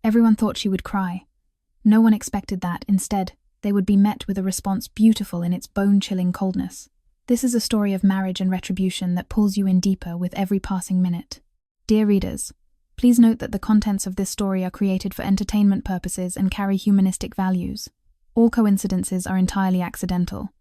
Everyone thought she would cry. No one expected that. Instead, they would be met with a response beautiful in its bone-chilling coldness. This is a story of marriage and retribution that pulls you in deeper with every passing minute. Dear readers, please note that the contents of this story are created for entertainment purposes and carry humanistic values. All coincidences are entirely accidental.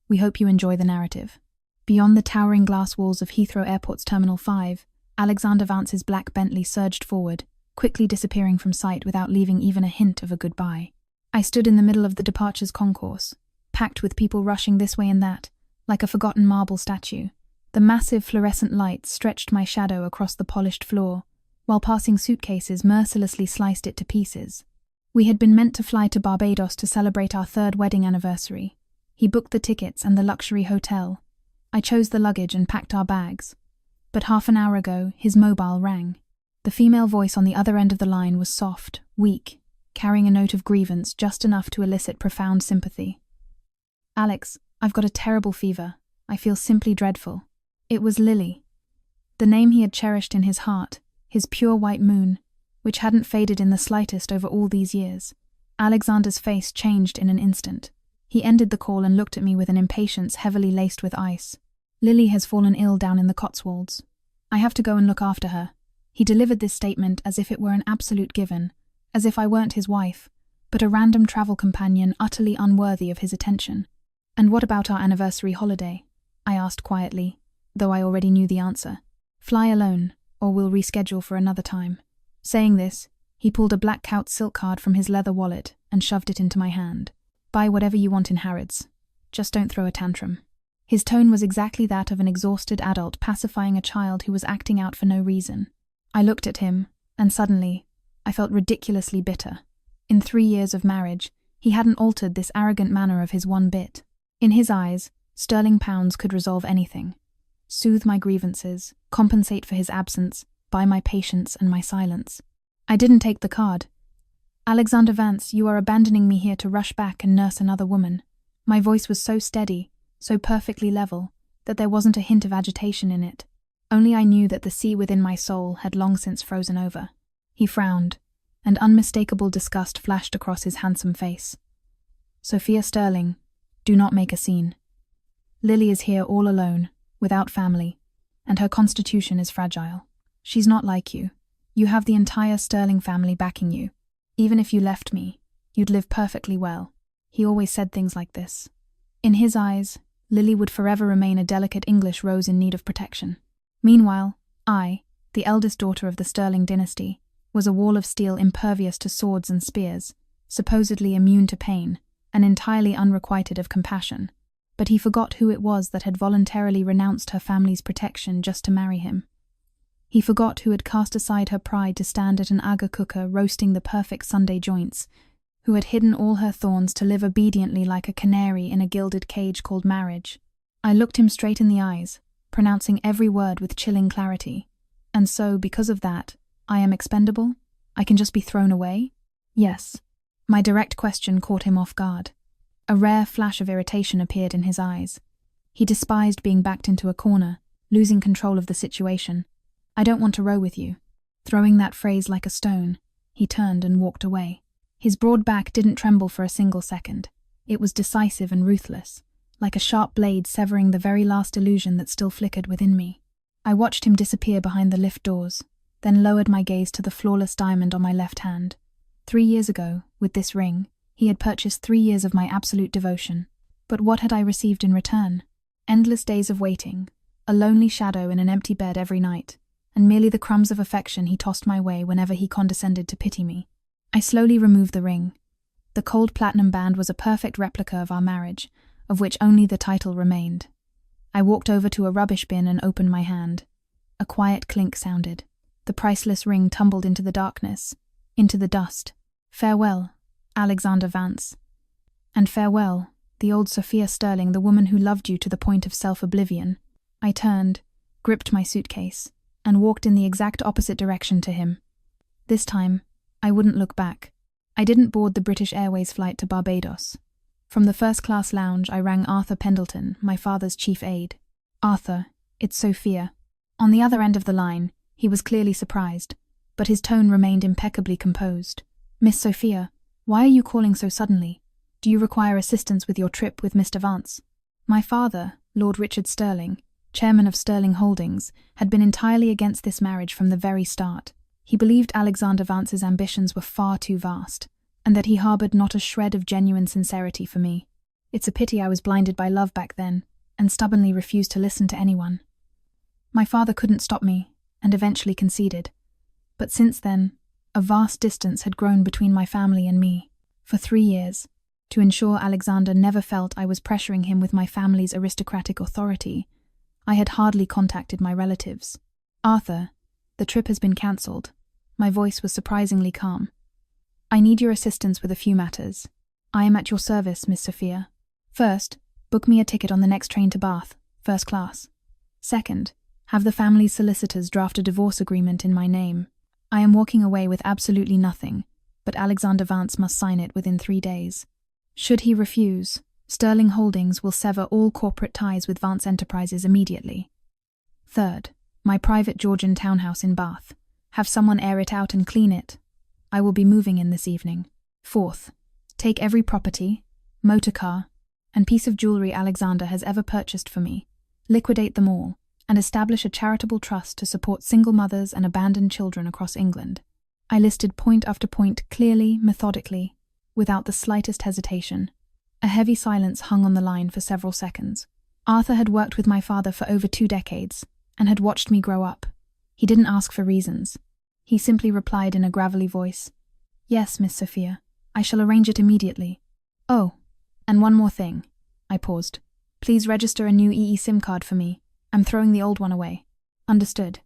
We hope you enjoy the narrative. Beyond the towering glass walls of Heathrow Airport's Terminal 5, Alexander Vance's black Bentley surged forward, quickly disappearing from sight without leaving even a hint of a goodbye. I stood in the middle of the departures concourse, packed with people rushing this way and that, like a forgotten marble statue. The massive fluorescent lights stretched my shadow across the polished floor, while passing suitcases mercilessly sliced it to pieces. We had been meant to fly to Barbados to celebrate our 3rd wedding anniversary. He booked the tickets and the luxury hotel. I chose the luggage and packed our bags. But half an hour ago, his mobile rang. The female voice on the other end of the line was soft, weak, carrying a note of grievance just enough to elicit profound sympathy. "Alex, I've got a terrible fever. I feel simply dreadful." It was Lily. The name he had cherished in his heart, his pure white moon, which hadn't faded in the slightest over all these years. Alexander's face changed in an instant. He ended the call and looked at me with an impatience heavily laced with ice. "Lily has fallen ill down in the Cotswolds. I have to go and look after her." He delivered this statement as if it were an absolute given, as if I weren't his wife, but a random travel companion utterly unworthy of his attention. "And what about our anniversary holiday?" I asked quietly, though I already knew the answer. "Fly alone, or we'll reschedule for another time." Saying this, he pulled a black Cout silk card from his leather wallet and shoved it into my hand. "Buy whatever you want in Harrods. Just don't throw a tantrum." His tone was exactly that of an exhausted adult pacifying a child who was acting out for no reason. I looked at him, and suddenly, I felt ridiculously bitter. In 3 years of marriage, he hadn't altered this arrogant manner of his one bit. In his eyes, sterling pounds could resolve anything. Soothe my grievances, compensate for his absence, buy my patience and my silence. I didn't take the card. "Alexander Vance, you are abandoning me here to rush back and nurse another woman." My voice was so steady, so perfectly level, that there wasn't a hint of agitation in it. Only I knew that the sea within my soul had long since frozen over. He frowned, and unmistakable disgust flashed across his handsome face. "Sophia Sterling, do not make a scene. Lily is here all alone, without family, and her constitution is fragile. She's not like you. You have the entire Sterling family backing you. Even if you left me, you'd live perfectly well." He always said things like this. In his eyes, Lily would forever remain a delicate English rose in need of protection. Meanwhile, I, the eldest daughter of the Sterling dynasty, was a wall of steel impervious to swords and spears, supposedly immune to pain, and entirely unrequited of compassion. But he forgot who it was that had voluntarily renounced her family's protection just to marry him. He forgot who had cast aside her pride to stand at an aga cooker roasting the perfect Sunday joints, who had hidden all her thorns to live obediently like a canary in a gilded cage called marriage. I looked him straight in the eyes, pronouncing every word with chilling clarity. "And so, because of that, I am expendable? I can just be thrown away?" "Yes." My direct question caught him off guard. A rare flash of irritation appeared in his eyes. He despised being backed into a corner, losing control of the situation. "I don't want to row with you." Throwing that phrase like a stone, he turned and walked away. His broad back didn't tremble for a single second. It was decisive and ruthless, like a sharp blade severing the very last illusion that still flickered within me. I watched him disappear behind the lift doors, then lowered my gaze to the flawless diamond on my left hand. 3 years ago, with this ring, he had purchased 3 years of my absolute devotion. But what had I received in return? Endless days of waiting, a lonely shadow in an empty bed every night, and merely the crumbs of affection he tossed my way whenever he condescended to pity me. I slowly removed the ring. The cold platinum band was a perfect replica of our marriage, of which only the title remained. I walked over to a rubbish bin and opened my hand. A quiet clink sounded. The priceless ring tumbled into the darkness, into the dust. Farewell, Alexander Vance. And farewell, the old Sophia Sterling, the woman who loved you to the point of self-oblivion. I turned, gripped my suitcase, and walked in the exact opposite direction to him. This time, I wouldn't look back. I didn't board the British Airways flight to Barbados. From the first-class lounge, I rang Arthur Pendleton, my father's chief aide. "Arthur, it's Sophia." On the other end of the line, he was clearly surprised. but his tone remained impeccably composed. "Miss Sophia, why are you calling so suddenly? Do you require assistance with your trip with Mr. Vance?" My father, Lord Richard Sterling, chairman of Sterling Holdings, had been entirely against this marriage from the very start. He believed Alexander Vance's ambitions were far too vast, and that he harbored not a shred of genuine sincerity for me. It's a pity I was blinded by love back then, and stubbornly refused to listen to anyone. My father couldn't stop me, and eventually conceded. But since then, a vast distance had grown between my family and me. For 3 years, to ensure Alexander never felt I was pressuring him with my family's aristocratic authority, I had hardly contacted my relatives. "Arthur, the trip has been cancelled." My voice was surprisingly calm. "I need your assistance with a few matters. I am at your service, Miss Sophia. First, book me a ticket on the next train to Bath, first class. Second, have the family's solicitors draft a divorce agreement in my name. I am walking away with absolutely nothing, but Alexander Vance must sign it within 3 days. Should he refuse, Sterling Holdings will sever all corporate ties with Vance Enterprises immediately. Third, my private Georgian townhouse in Bath. Have someone air it out and clean it. I will be moving in this evening. Fourth, take every property, motor car, and piece of jewellery Alexander has ever purchased for me, liquidate them all, and establish a charitable trust to support single mothers and abandoned children across England." I listed point after point clearly, methodically, without the slightest hesitation. A heavy silence hung on the line for several seconds. Arthur had worked with my father for over 2 decades, and had watched me grow up. He didn't ask for reasons. He simply replied in a gravelly voice, "Yes, Miss Sophia, I shall arrange it immediately. Oh, and one more thing." I paused. "Please register a new EE SIM card for me. I'm throwing the old one away." "Understood."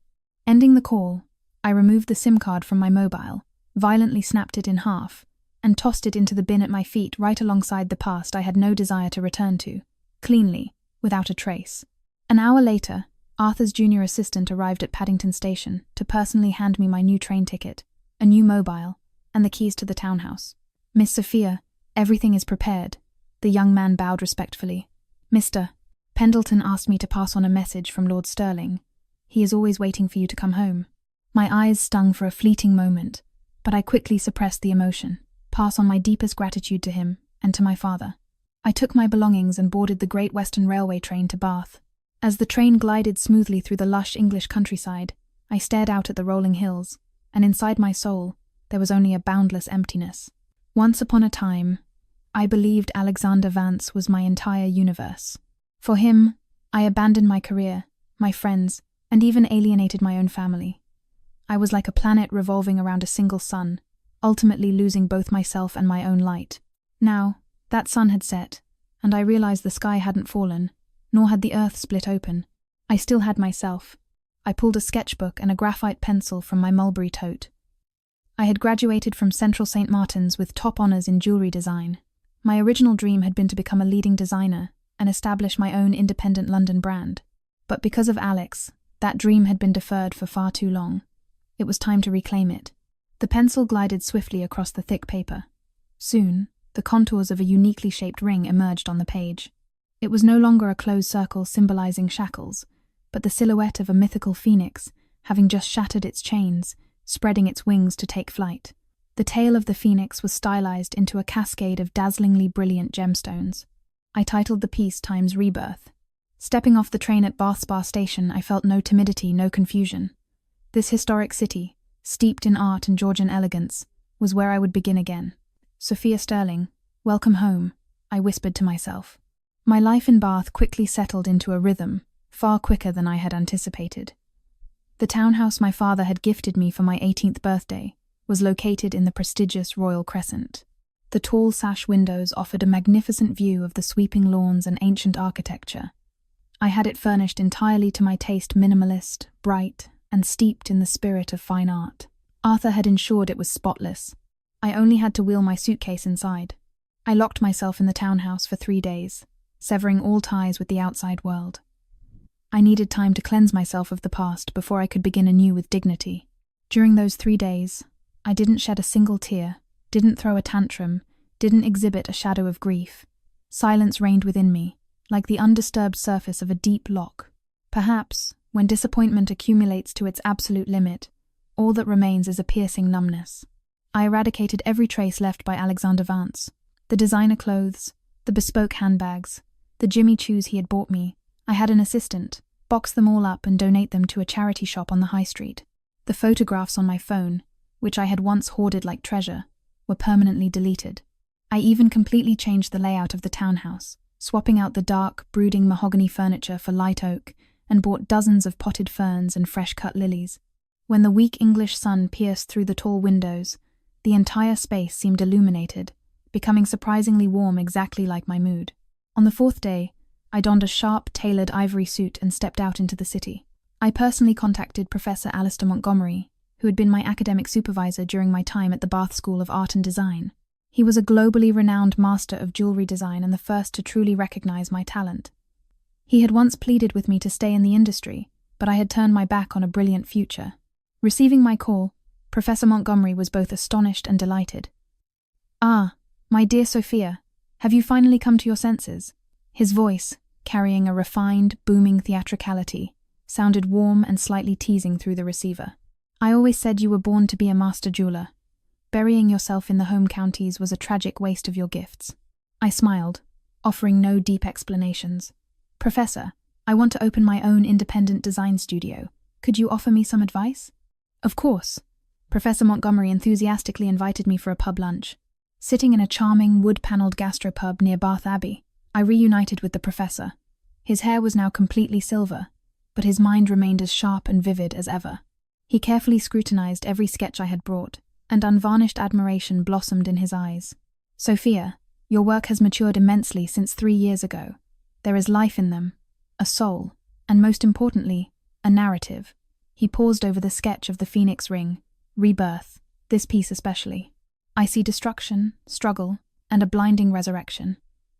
Ending the call, I removed the SIM card from my mobile, violently snapped it in half, and tossed it into the bin at my feet right alongside the past I had no desire to return to, cleanly, without a trace. An hour later, Arthur's junior assistant arrived at Paddington Station to personally hand me my new train ticket, a new mobile, and the keys to the townhouse. "Miss Sophia, everything is prepared." The young man bowed respectfully. "Mr. Pendleton asked me to pass on a message from Lord Sterling. He is always waiting for you to come home." My eyes stung for a fleeting moment, but I quickly suppressed the emotion. Pass on my deepest gratitude to him and to my father. I took my belongings and boarded the Great Western Railway train to Bath. As the train glided smoothly through the lush English countryside, I stared out at the rolling hills, and inside my soul, there was only a boundless emptiness. Once upon a time, I believed Alexander Vance was my entire universe. For him, I abandoned my career, my friends, and even alienated my own family. I was like a planet revolving around a single sun, ultimately losing both myself and my own light. Now, that sun had set, and I realized the sky hadn't fallen, nor had the earth split open. I still had myself. I pulled a sketchbook and a graphite pencil from my mulberry tote. I had graduated from Central St. Martin's with top honours in jewellery design. My original dream had been to become a leading designer and establish my own independent London brand. But because of Alex, that dream had been deferred for far too long. It was time to reclaim it. The pencil glided swiftly across the thick paper. Soon, the contours of a uniquely shaped ring emerged on the page. It was no longer a closed circle symbolizing shackles, but the silhouette of a mythical phoenix, having just shattered its chains, spreading its wings to take flight. The tail of the phoenix was stylized into a cascade of dazzlingly brilliant gemstones. I titled the piece Time's Rebirth. Stepping off the train at Bath Spa Station, I felt no timidity, no confusion. This historic city, steeped in art and Georgian elegance, was where I would begin again. "Sophia Sterling, welcome home," I whispered to myself. My life in Bath quickly settled into a rhythm, far quicker than I had anticipated. The townhouse my father had gifted me for my 18th birthday was located in the prestigious Royal Crescent. The tall sash windows offered a magnificent view of the sweeping lawns and ancient architecture. I had it furnished entirely to my taste, minimalist, bright, and steeped in the spirit of fine art. Arthur had ensured it was spotless. I only had to wheel my suitcase inside. I locked myself in the townhouse for 3 days, severing all ties with the outside world. I needed time to cleanse myself of the past before I could begin anew with dignity. During those 3 days, I didn't shed a single tear, didn't throw a tantrum, didn't exhibit a shadow of grief. Silence reigned within me, like the undisturbed surface of a deep lock. Perhaps, when disappointment accumulates to its absolute limit, All that remains is a piercing numbness. I eradicated every trace left by Alexander Vance. The designer clothes, the bespoke handbags, the Jimmy Choos he had bought me. I had an assistant box them all up and donate them to a charity shop on the high street. The photographs on my phone, which I had once hoarded like treasure, were permanently deleted. I even completely changed the layout of the townhouse, swapping out the dark, brooding mahogany furniture for light oak, and bought dozens of potted ferns and fresh-cut lilies. When the weak English sun pierced through the tall windows, the entire space seemed illuminated, becoming surprisingly warm, exactly like my mood. On the fourth day, I donned a sharp, tailored ivory suit and stepped out into the city. I personally contacted Professor Alistair Montgomery, who had been my academic supervisor during my time at the Bath School of Art and Design. He was a globally renowned master of jewelry design and the first to truly recognize my talent. He had once pleaded with me to stay in the industry, but I had turned my back on a brilliant future. Receiving my call, Professor Montgomery was both astonished and delighted. "Ah, my dear Sophia, have you finally come to your senses?" His voice, carrying a refined, booming theatricality, sounded warm and slightly teasing through the receiver. "I always said you were born to be a master jeweler. Burying yourself in the home counties was a tragic waste of your gifts." I smiled, offering no deep explanations. "Professor, I want to open my own independent design studio. Could you offer me some advice?" "Of course." Professor Montgomery enthusiastically invited me for a pub lunch. Sitting in a charming, wood-panelled gastropub near Bath Abbey, I reunited with the professor. His hair was now completely silver, but his mind remained as sharp and vivid as ever. He carefully scrutinized every sketch I had brought, and unvarnished admiration blossomed in his eyes. "Sophia, your work has matured immensely since 3 years ago. There is life in them, a soul, and most importantly, a narrative." He paused over the sketch of the Phoenix Ring, rebirth, this piece especially. "I see destruction, struggle, and a blinding resurrection.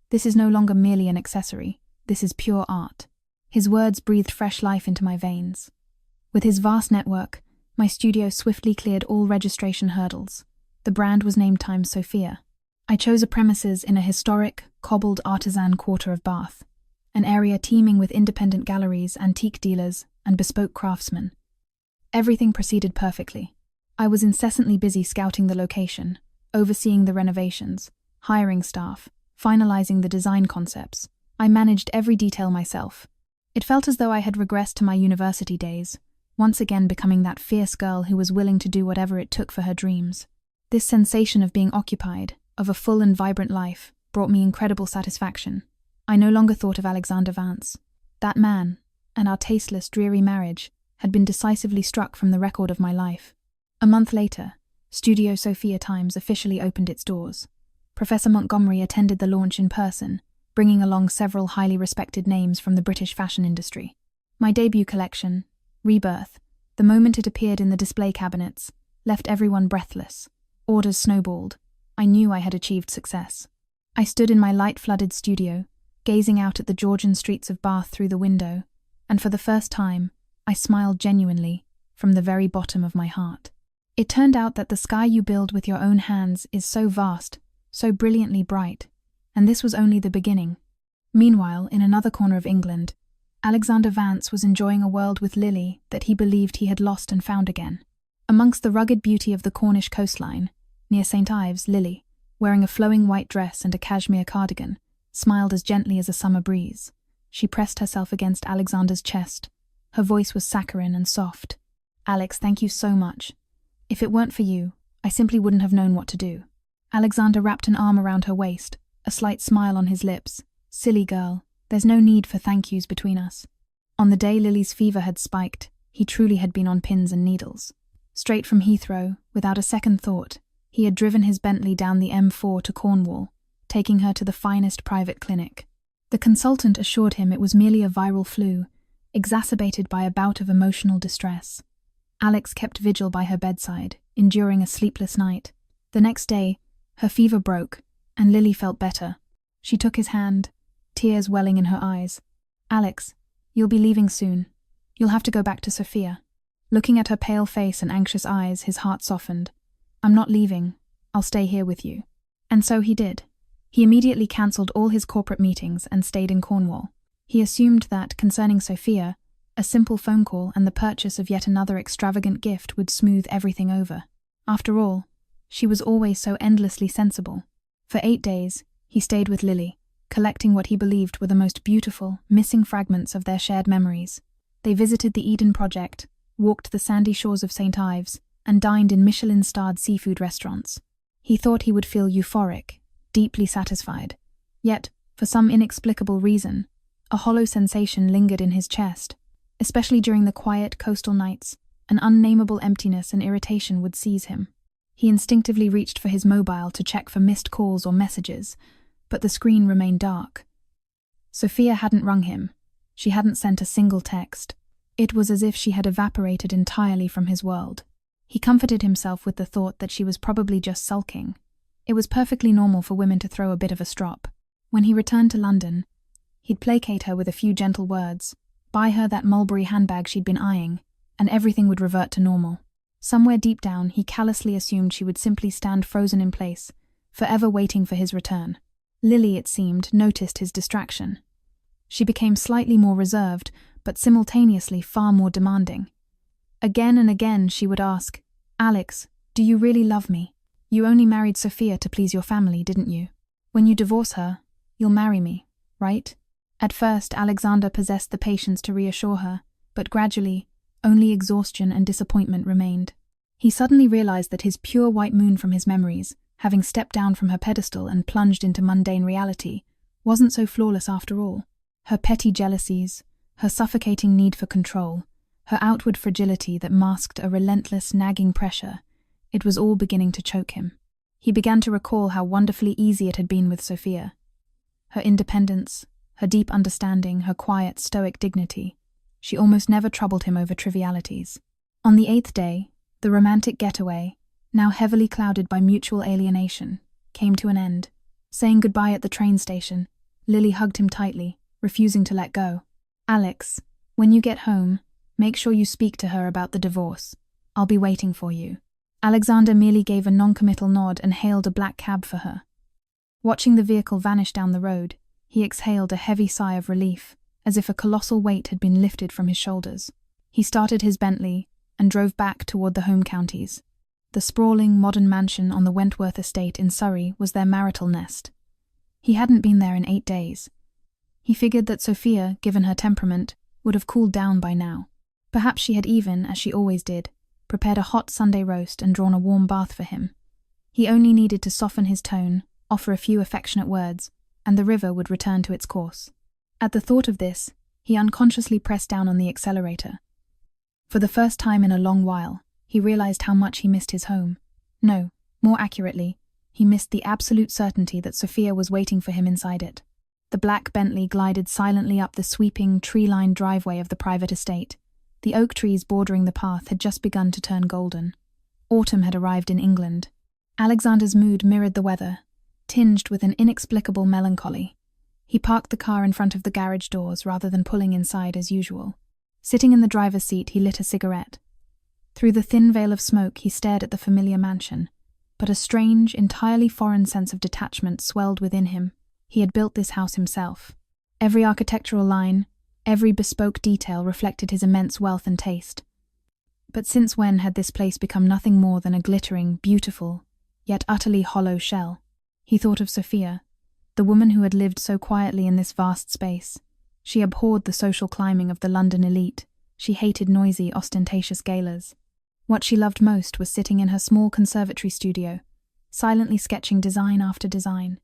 This is no longer merely an accessory. This is pure art." His words breathed fresh life into my veins. With his vast network, my studio swiftly cleared all registration hurdles. The brand was named Times Sophia. I chose a premises in a historic, cobbled artisan quarter of Bath, an area teeming with independent galleries, antique dealers, and bespoke craftsmen. Everything proceeded perfectly. I was incessantly busy scouting the location, overseeing the renovations, hiring staff, finalizing the design concepts. I managed every detail myself. It felt as though I had regressed to my university days, once again becoming that fierce girl who was willing to do whatever it took for her dreams. This sensation of being occupied, of a full and vibrant life, brought me incredible satisfaction. I no longer thought of Alexander Vance. That man, and our tasteless, dreary marriage, had been decisively struck from the record of my life. A month later, Studio Sophia Times officially opened its doors. Professor Montgomery attended the launch in person, bringing along several highly respected names from the British fashion industry. My debut collection, Rebirth, the moment it appeared in the display cabinets, left everyone breathless. Orders snowballed. I knew I had achieved success. I stood in my light-flooded studio, gazing out at the Georgian streets of Bath through the window, and for the first time, I smiled genuinely, from the very bottom of my heart. It turned out that the sky you build with your own hands is so vast, so brilliantly bright, and this was only the beginning. Meanwhile, in another corner of England, Alexander Vance was enjoying a world with Lily that he believed he had lost and found again. Amongst the rugged beauty of the Cornish coastline, near St. Ives, Lily, wearing a flowing white dress and a cashmere cardigan, smiled as gently as a summer breeze. She pressed herself against Alexander's chest. Her voice was saccharine and soft. "Alex, thank you so much. If it weren't for you, I simply wouldn't have known what to do." Alexander wrapped an arm around her waist, a slight smile on his lips. "Silly girl, there's no need for thank yous between us." On the day Lily's fever had spiked, he truly had been on pins and needles. Straight from Heathrow, without a second thought, he had driven his Bentley down the M4 to Cornwall, taking her to the finest private clinic. The consultant assured him it was merely a viral flu, exacerbated by a bout of emotional distress. Alex kept vigil by her bedside, enduring a sleepless night. The next day, her fever broke, and Lily felt better. She took his hand, tears welling in her eyes. "Alex, you'll be leaving soon. You'll have to go back to Sophia." Looking at her pale face and anxious eyes, his heart softened. "I'm not leaving. I'll stay here with you." And so he did. He immediately cancelled all his corporate meetings and stayed in Cornwall. He assumed that, concerning Sophia, A simple phone call and the purchase of yet another extravagant gift would smooth everything over. After all, she was always so endlessly sensible. For 8 days, he stayed with Lily, collecting what he believed were the most beautiful, missing fragments of their shared memories. They visited the Eden Project, walked the sandy shores of St. Ives, and dined in Michelin-starred seafood restaurants. He thought he would feel euphoric, deeply satisfied. Yet, for some inexplicable reason, a hollow sensation lingered in his chest. Especially during the quiet coastal nights, an unnameable emptiness and irritation would seize him. He instinctively reached for his mobile to check for missed calls or messages, but the screen remained dark. Sophia hadn't rung him. She hadn't sent a single text. It was as if she had evaporated entirely from his world. He comforted himself with the thought that she was probably just sulking. It was perfectly normal for women to throw a bit of a strop. When he returned to London, he'd placate her with a few gentle words, buy her that Mulberry handbag she'd been eyeing, and everything would revert to normal. Somewhere deep down, he callously assumed she would simply stand frozen in place, forever waiting for his return. Lily, it seemed, noticed his distraction. She became slightly more reserved, but simultaneously far more demanding. Again and again she would ask, "Alex, do you really love me? You only married Sophia to please your family, didn't you? When you divorce her, you'll marry me, right?" At first, Alexander possessed the patience to reassure her, but gradually, only exhaustion and disappointment remained. He suddenly realized that his pure white moon from his memories, having stepped down from her pedestal and plunged into mundane reality, wasn't so flawless after all. Her petty jealousies, her suffocating need for control, her outward fragility that masked a relentless, nagging pressure, it was all beginning to choke him. He began to recall how wonderfully easy it had been with Sophia. Her independence, her deep understanding, her quiet, stoic dignity. She almost never troubled him over trivialities. On the 8th day, the romantic getaway, now heavily clouded by mutual alienation, came to an end. Saying goodbye at the train station, Lily hugged him tightly, refusing to let go. "Alex, when you get home, make sure you speak to her about the divorce. I'll be waiting for you." Alexander merely gave a non-committal nod and hailed a black cab for her. Watching the vehicle vanish down the road, he exhaled a heavy sigh of relief, as if a colossal weight had been lifted from his shoulders. He started his Bentley and drove back toward the home counties. The sprawling, modern mansion on the Wentworth estate in Surrey was their marital nest. He hadn't been there in 8 days. He figured that Sophia, given her temperament, would have cooled down by now. Perhaps she had even, as she always did, prepared a hot Sunday roast and drawn a warm bath for him. He only needed to soften his tone, offer a few affectionate words, and the river would return to its course. At the thought of this, he unconsciously pressed down on the accelerator. For the first time in a long while, he realized how much he missed his home. No, more accurately, he missed the absolute certainty that Sophia was waiting for him inside it. The black Bentley glided silently up the sweeping, tree-lined driveway of the private estate. The oak trees bordering the path had just begun to turn golden. Autumn had arrived in England. Alexander's mood mirrored the weather, tinged with an inexplicable melancholy. He parked the car in front of the garage doors rather than pulling inside as usual. Sitting in the driver's seat, he lit a cigarette. Through the thin veil of smoke, he stared at the familiar mansion, but a strange, entirely foreign sense of detachment swelled within him. He had built this house himself. Every architectural line, every bespoke detail reflected his immense wealth and taste. But since when had this place become nothing more than a glittering, beautiful, yet utterly hollow shell? He thought of Sophia, the woman who had lived so quietly in this vast space. She abhorred the social climbing of the London elite. She hated noisy, ostentatious galas. What she loved most was sitting in her small conservatory studio, silently sketching design after design.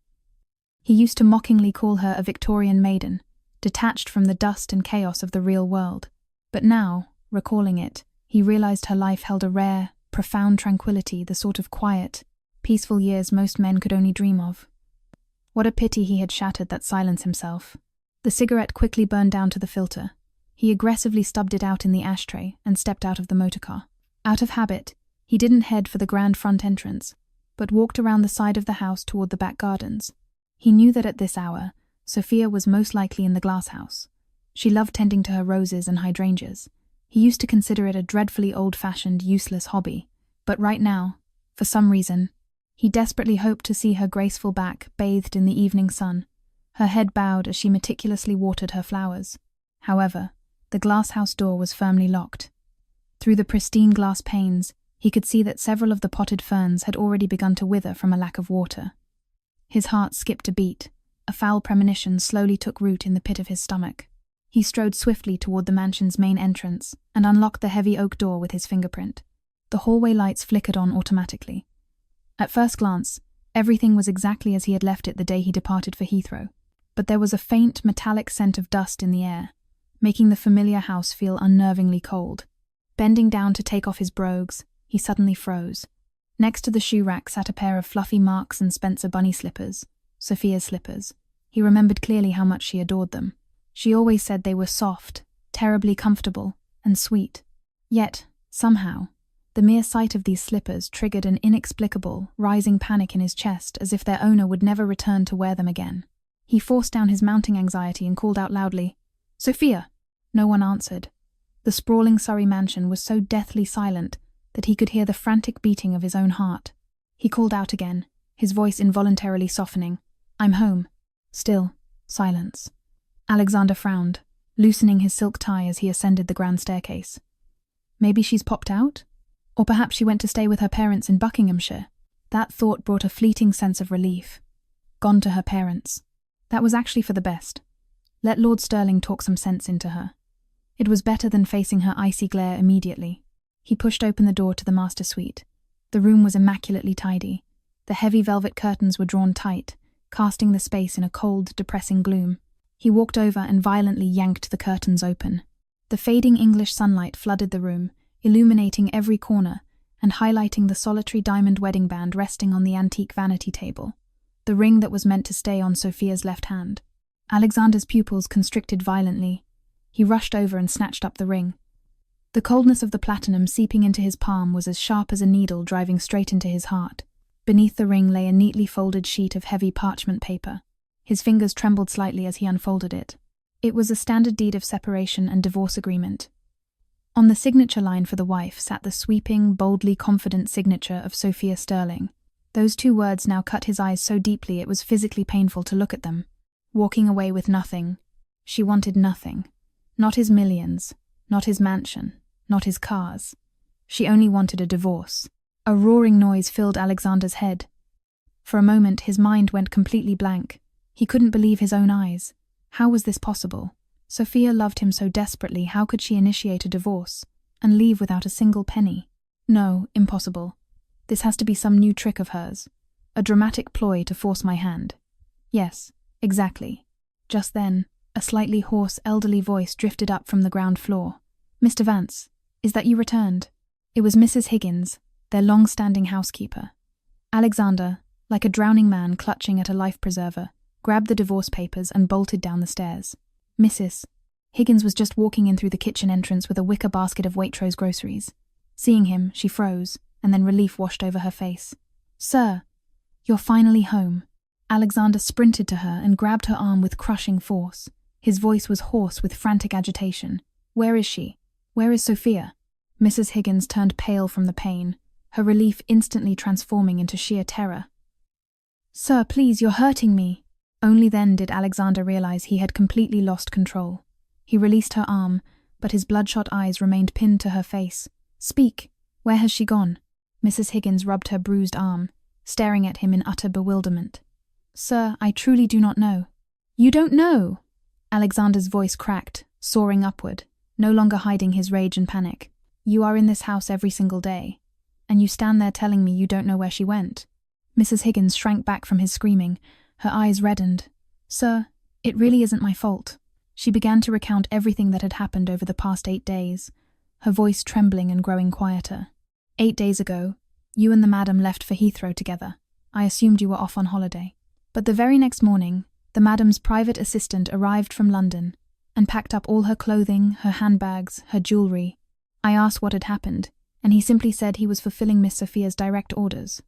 He used to mockingly call her a Victorian maiden, detached from the dust and chaos of the real world. But now, recalling it, he realized her life held a rare, profound tranquility, the sort of quiet, peaceful years most men could only dream of. What a pity he had shattered that silence himself. The cigarette quickly burned down to the filter. He aggressively stubbed it out in the ashtray and stepped out of the motorcar. Out of habit, he didn't head for the grand front entrance, but walked around the side of the house toward the back gardens. He knew that at this hour, Sophia was most likely in the glasshouse. She loved tending to her roses and hydrangeas. He used to consider it a dreadfully old-fashioned, useless hobby. But right now, for some reason, he desperately hoped to see her graceful back bathed in the evening sun, her head bowed as she meticulously watered her flowers. However, The glass-house door was firmly locked. Through the pristine glass panes, he could see that several of the potted ferns had already begun to wither from a lack of water. His heart skipped a beat. A foul premonition slowly took root in the pit of his stomach. He strode swiftly toward the mansion's main entrance and unlocked the heavy oak door with his fingerprint. The hallway lights flickered on automatically. At first glance, everything was exactly as he had left it the day he departed for Heathrow, but there was a faint, metallic scent of dust in the air, making the familiar house feel unnervingly cold. Bending down to take off his brogues, he suddenly froze. Next to the shoe rack sat a pair of fluffy Marks and Spencer bunny slippers, Sophia's slippers. He remembered clearly how much she adored them. She always said they were soft, terribly comfortable, and sweet. Yet, somehow, the mere sight of these slippers triggered an inexplicable, rising panic in his chest, as if their owner would never return to wear them again. He forced down his mounting anxiety and called out loudly, "Sophia!" No one answered. The sprawling Surrey mansion was so deathly silent that he could hear the frantic beating of his own heart. He called out again, his voice involuntarily softening, "I'm home." Still, silence. Alexander frowned, loosening his silk tie as he ascended the grand staircase. Maybe she's popped out? Or perhaps she went to stay with her parents in Buckinghamshire. That thought brought a fleeting sense of relief. Gone to her parents. That was actually for the best. Let Lord Stirling talk some sense into her. It was better than facing her icy glare immediately. He pushed open the door to the master suite. The room was immaculately tidy. The heavy velvet curtains were drawn tight, casting the space in a cold, depressing gloom. He walked over and violently yanked the curtains open. The fading English sunlight flooded the room, illuminating every corner and highlighting the solitary diamond wedding band resting on the antique vanity table, the ring that was meant to stay on Sophia's left hand. Alexander's pupils constricted violently. He rushed over and snatched up the ring. The coldness of the platinum seeping into his palm was as sharp as a needle driving straight into his heart. Beneath the ring lay a neatly folded sheet of heavy parchment paper. His fingers trembled slightly as he unfolded it. It was a standard deed of separation and divorce agreement. On the signature line for the wife sat the sweeping, boldly confident signature of Sophia Stirling. Those two words now cut his eyes so deeply it was physically painful to look at them. Walking away with nothing. She wanted nothing. Not his millions, not his mansion, not his cars. She only wanted a divorce. A roaring noise filled Alexander's head. For a moment his mind went completely blank. He couldn't believe his own eyes. How was this possible? Sophia loved him so desperately, how could she initiate a divorce and leave without a single penny? No, impossible. This has to be some new trick of hers. A dramatic ploy to force my hand. Yes, exactly. Just then, a slightly hoarse, elderly voice drifted up from the ground floor. "Mr. Vance, is that you returned?" It was Mrs. Higgins, their long-standing housekeeper. Alexander, like a drowning man clutching at a life-preserver, grabbed the divorce papers and bolted down the stairs. "Mrs." Higgins was just walking in through the kitchen entrance with a wicker basket of Waitrose groceries. Seeing him, she froze, and then relief washed over her face. "Sir, you're finally home." Alexander sprinted to her and grabbed her arm with crushing force. His voice was hoarse with frantic agitation. "Where is she? Where is Sophia?" Mrs. Higgins turned pale from the pain, her relief instantly transforming into sheer terror. "Sir, please, you're hurting me." Only then did Alexander realize he had completely lost control. He released her arm, but his bloodshot eyes remained pinned to her face. "Speak. Where has she gone?" Mrs. Higgins rubbed her bruised arm, staring at him in utter bewilderment. "Sir, I truly do not know." "You don't know?" Alexander's voice cracked, soaring upward, no longer hiding his rage and panic. "You are in this house every single day, and you stand there telling me you don't know where she went." Mrs. Higgins shrank back from his screaming, her eyes reddened. "Sir, it really isn't my fault." She began to recount everything that had happened over the past 8 days, her voice trembling and growing quieter. 8 days ago, you and the madam left for Heathrow together. I assumed you were off on holiday. But the very next morning, the madam's private assistant arrived from London and packed up all her clothing, her handbags, her jewellery. I asked what had happened, and he simply said he was fulfilling Miss Sophia's direct orders.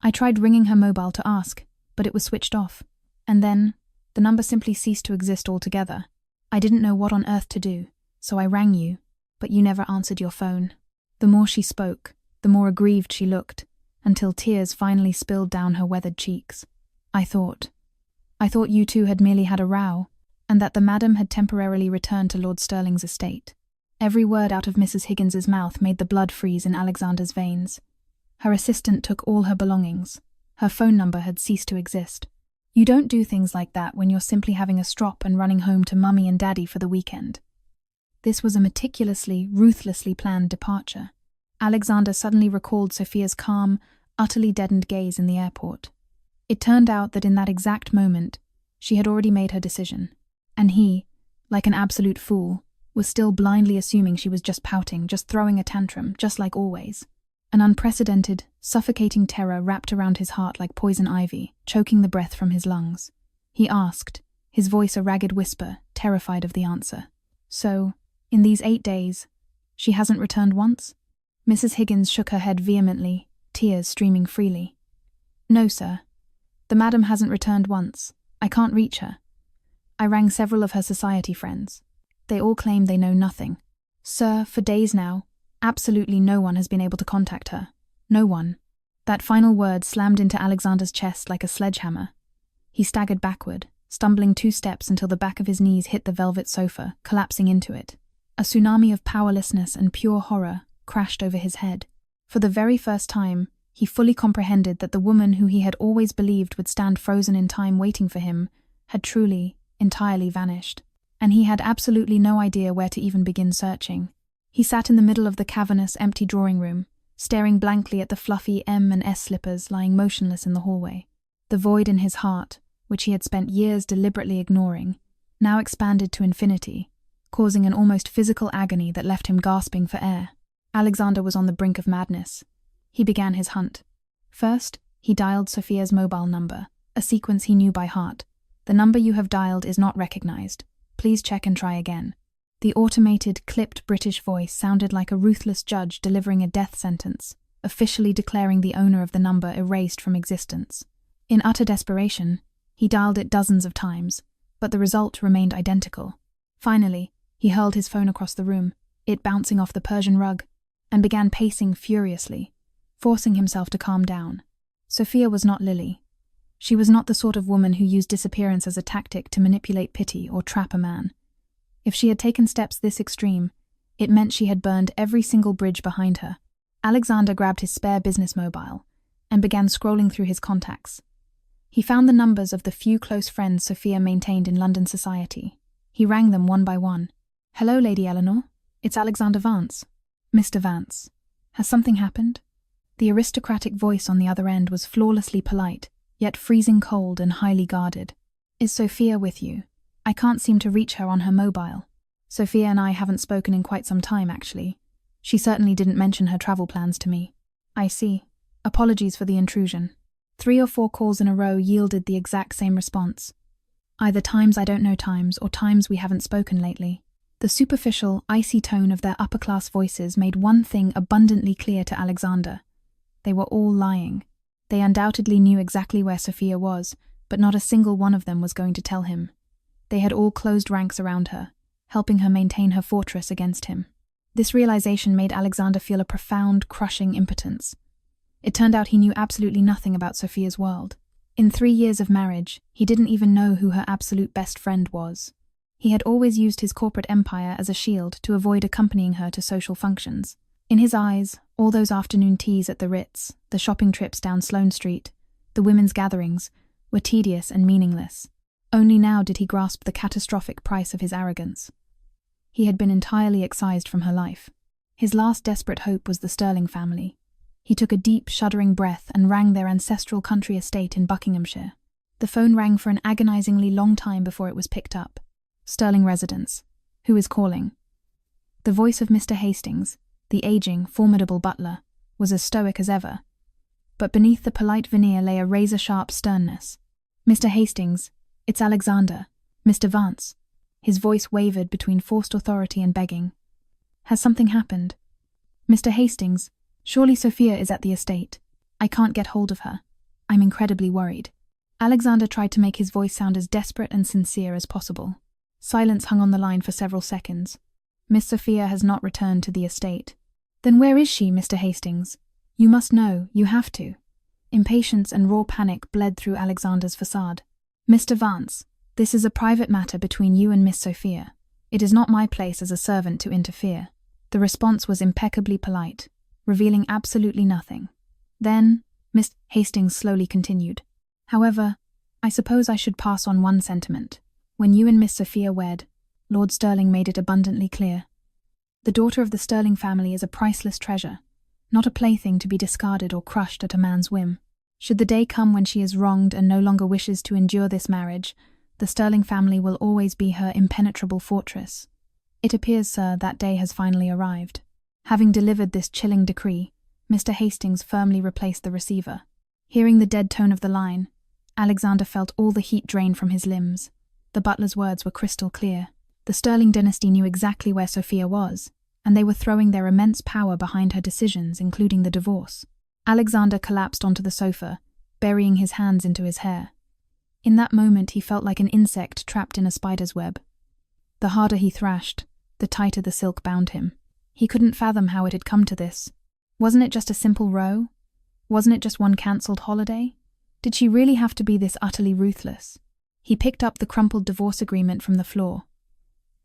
I tried ringing her mobile to ask, but it was switched off. And then, the number simply ceased to exist altogether. I didn't know what on earth to do, so I rang you, but you never answered your phone. The more she spoke, the more aggrieved she looked, until tears finally spilled down her weathered cheeks. I thought you two had merely had a row. and that the madam had temporarily returned to Lord Stirling's estate. Every word out of Mrs. Higgins's mouth made the blood freeze in Alexander's veins. Her assistant took all her belongings. Her phone number had ceased to exist. You don't do things like that when you're simply having a strop and running home to Mummy and Daddy for the weekend. This was a meticulously, ruthlessly planned departure. Alexander suddenly recalled Sophia's calm, utterly deadened gaze in the airport. It turned out that in that exact moment, she had already made her decision, and he, like an absolute fool, was still blindly assuming she was just pouting, just throwing a tantrum, just like always. An unprecedented, suffocating terror wrapped around his heart like poison ivy, choking the breath from his lungs. He asked, his voice a ragged whisper, terrified of the answer. So, in these 8 days, she hasn't returned once? Mrs. Higgins shook her head vehemently, tears streaming freely. No, sir. The madam hasn't returned once. I can't reach her. I rang several of her society friends. They all claim they know nothing. Sir, for days now, absolutely no one has been able to contact her. No one. That final word slammed into Alexander's chest like a sledgehammer. He staggered backward, stumbling 2 steps until the back of his knees hit the velvet sofa, collapsing into it. A tsunami of powerlessness and pure horror crashed over his head. For the very first time, he fully comprehended that the woman who he had always believed would stand frozen in time waiting for him had truly, entirely vanished. And he had absolutely no idea where to even begin searching. He sat in the middle of the cavernous, empty drawing room, staring blankly at the fluffy M and S slippers lying motionless in the hallway. The void in his heart, which he had spent years deliberately ignoring, now expanded to infinity, causing an almost physical agony that left him gasping for air. Alexander was on the brink of madness. He began his hunt. First, he dialed Sophia's mobile number, a sequence he knew by heart. The number you have dialed is not recognized. Please check and try again. The automated, clipped British voice sounded like a ruthless judge delivering a death sentence, officially declaring the owner of the number erased from existence. In utter desperation, he dialed it dozens of times, but the result remained identical. Finally, he hurled his phone across the room, it bouncing off the Persian rug, and began pacing furiously, forcing himself to calm down. Sophia was not Lily. She was not the sort of woman who used disappearance as a tactic to manipulate pity or trap a man. If she had taken steps this extreme, it meant she had burned every single bridge behind her. Alexander grabbed his spare business mobile and began scrolling through his contacts. He found the numbers of the few close friends Sophia maintained in London society. He rang them one by one. "Hello, Lady Eleanor. It's Alexander Vance." "Mr. Vance. Has something happened?" The aristocratic voice on the other end was flawlessly polite, yet freezing cold and highly guarded. "Is Sophia with you? I can't seem to reach her on her mobile. Sophia and I haven't spoken in quite some time, actually. She certainly didn't mention her travel plans to me." "I see. Apologies for the intrusion." 3 or 4 calls in a row yielded the exact same response. Either times I don't know times, or times we haven't spoken lately. The superficial, icy tone of their upper-class voices made one thing abundantly clear to Alexander. They were all lying. They undoubtedly knew exactly where Sophia was, but not a single one of them was going to tell him. They had all closed ranks around her, helping her maintain her fortress against him. This realization made Alexander feel a profound, crushing impotence. It turned out he knew absolutely nothing about Sophia's world. In 3 years of marriage, he didn't even know who her absolute best friend was. He had always used his corporate empire as a shield to avoid accompanying her to social functions. In his eyes, all those afternoon teas at the Ritz, the shopping trips down Sloane Street, the women's gatherings, were tedious and meaningless. Only now did he grasp the catastrophic price of his arrogance. He had been entirely excised from her life. His last desperate hope was the Stirling family. He took a deep, shuddering breath and rang their ancestral country estate in Buckinghamshire. The phone rang for an agonizingly long time before it was picked up. "Stirling residence. Who is calling?" The voice of Mr. Hastings, the aging, formidable butler, was as stoic as ever. But beneath the polite veneer lay a razor-sharp sternness. "Mr. Hastings, it's Alexander. Mr. Vance." His voice wavered between forced authority and begging. "Has something happened?" "Mr. Hastings, surely Sophia is at the estate. I can't get hold of her. I'm incredibly worried." Alexander tried to make his voice sound as desperate and sincere as possible. Silence hung on the line for several seconds. "Miss Sophia has not returned to the estate." "Then where is she, Mr. Hastings? You must know, you have to." Impatience and raw panic bled through Alexander's facade. "Mr. Vance, This is a private matter between you and Miss Sophia. It is not my place as a servant to interfere." The response was impeccably polite, revealing absolutely nothing. Then, Miss Hastings slowly continued. "However, I suppose I should pass on one sentiment. When you and Miss Sophia wed, Lord Sterling made it abundantly clear. The daughter of the Sterling family is a priceless treasure, not a plaything to be discarded or crushed at a man's whim. Should the day come when she is wronged and no longer wishes to endure this marriage, the Sterling family will always be her impenetrable fortress. It appears, sir, that day has finally arrived." Having delivered this chilling decree, Mr. Hastings firmly replaced the receiver. Hearing the dead tone of the line, Alexander felt all the heat drain from his limbs. The butler's words were crystal clear. The Sterling dynasty knew exactly where Sophia was, and they were throwing their immense power behind her decisions, including the divorce. Alexander collapsed onto the sofa, burying his hands into his hair. In that moment he felt like an insect trapped in a spider's web. The harder he thrashed, the tighter the silk bound him. He couldn't fathom how it had come to this. Wasn't it just a simple row? Wasn't it just one cancelled holiday? Did she really have to be this utterly ruthless? He picked up the crumpled divorce agreement from the floor.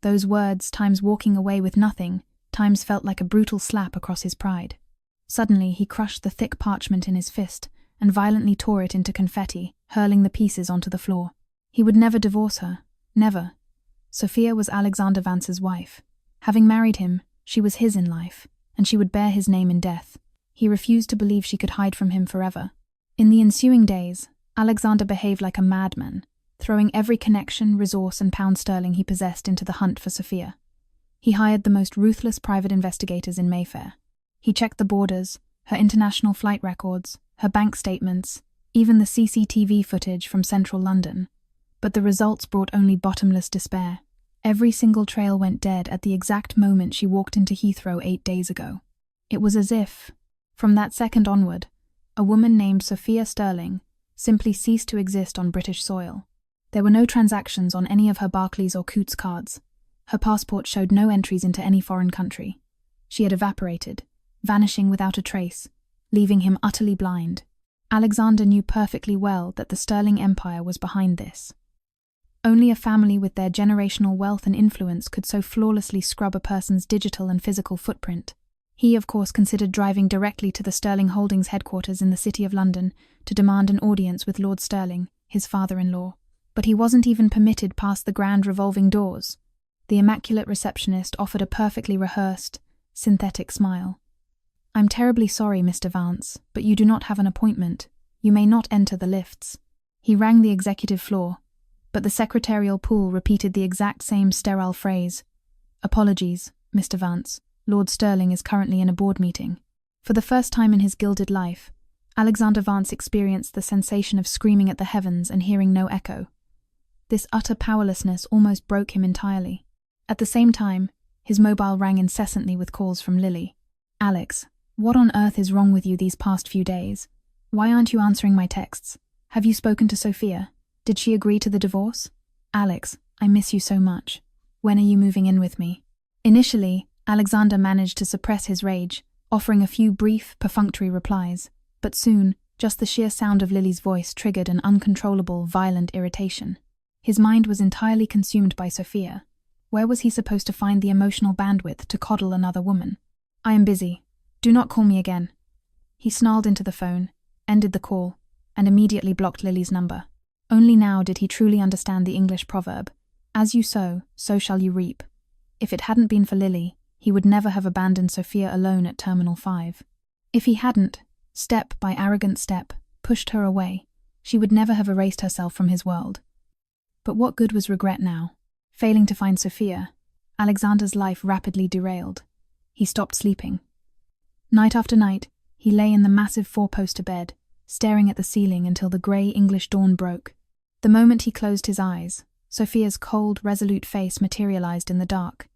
Those words, times walking away with nothing, times felt like a brutal slap across his pride. Suddenly he crushed the thick parchment in his fist and violently tore it into confetti, hurling the pieces onto the floor. He would never divorce her. Never. Sophia was Alexander Vance's wife. Having married him, she was his in life, and she would bear his name in death. He refused to believe she could hide from him forever. In the ensuing days, Alexander behaved like a madman, throwing every connection, resource, and pound sterling he possessed into the hunt for Sophia. He hired the most ruthless private investigators in Mayfair. He checked the borders, her international flight records, her bank statements, even the CCTV footage from central London. But the results brought only bottomless despair. Every single trail went dead at the exact moment she walked into Heathrow 8 days ago. It was as if, from that second onward, a woman named Sophia Sterling simply ceased to exist on British soil. There were no transactions on any of her Barclays or Coutts cards. Her passport showed no entries into any foreign country. She had evaporated, vanishing without a trace, leaving him utterly blind. Alexander knew perfectly well that the Sterling Empire was behind this. Only a family with their generational wealth and influence could so flawlessly scrub a person's digital and physical footprint. He, of course, considered driving directly to the Sterling Holdings headquarters in the City of London to demand an audience with Lord Sterling, his father-in-law. But he wasn't even permitted past the grand revolving doors. The immaculate receptionist offered a perfectly rehearsed, synthetic smile. "I'm terribly sorry, Mr. Vance, but you do not have an appointment. You may not enter the lifts." He rang the executive floor, but the secretarial pool repeated the exact same sterile phrase. "Apologies, Mr. Vance. Lord Sterling is currently in a board meeting." For the first time in his gilded life, Alexander Vance experienced the sensation of screaming at the heavens and hearing no echo. This utter powerlessness almost broke him entirely. At the same time, his mobile rang incessantly with calls from Lily. "Alex, what on earth is wrong with you these past few days? Why aren't you answering my texts? Have you spoken to Sophia? Did she agree to the divorce? Alex, I miss you so much. When are you moving in with me?" Initially, Alexander managed to suppress his rage, offering a few brief, perfunctory replies, but soon, just the sheer sound of Lily's voice triggered an uncontrollable, violent irritation. His mind was entirely consumed by Sophia. Where was he supposed to find the emotional bandwidth to coddle another woman? "I am busy. Do not call me again." He snarled into the phone, ended the call, and immediately blocked Lily's number. Only now did he truly understand the English proverb, "As you sow, so shall you reap." If it hadn't been for Lily, he would never have abandoned Sophia alone at Terminal 5. If he hadn't, step by arrogant step, pushed her away, she would never have erased herself from his world. But what good was regret now? Failing to find Sophia, Alexander's life rapidly derailed. He stopped sleeping. Night after night, he lay in the massive four-poster bed, staring at the ceiling until the grey English dawn broke. The moment he closed his eyes, Sophia's cold, resolute face materialized in the dark.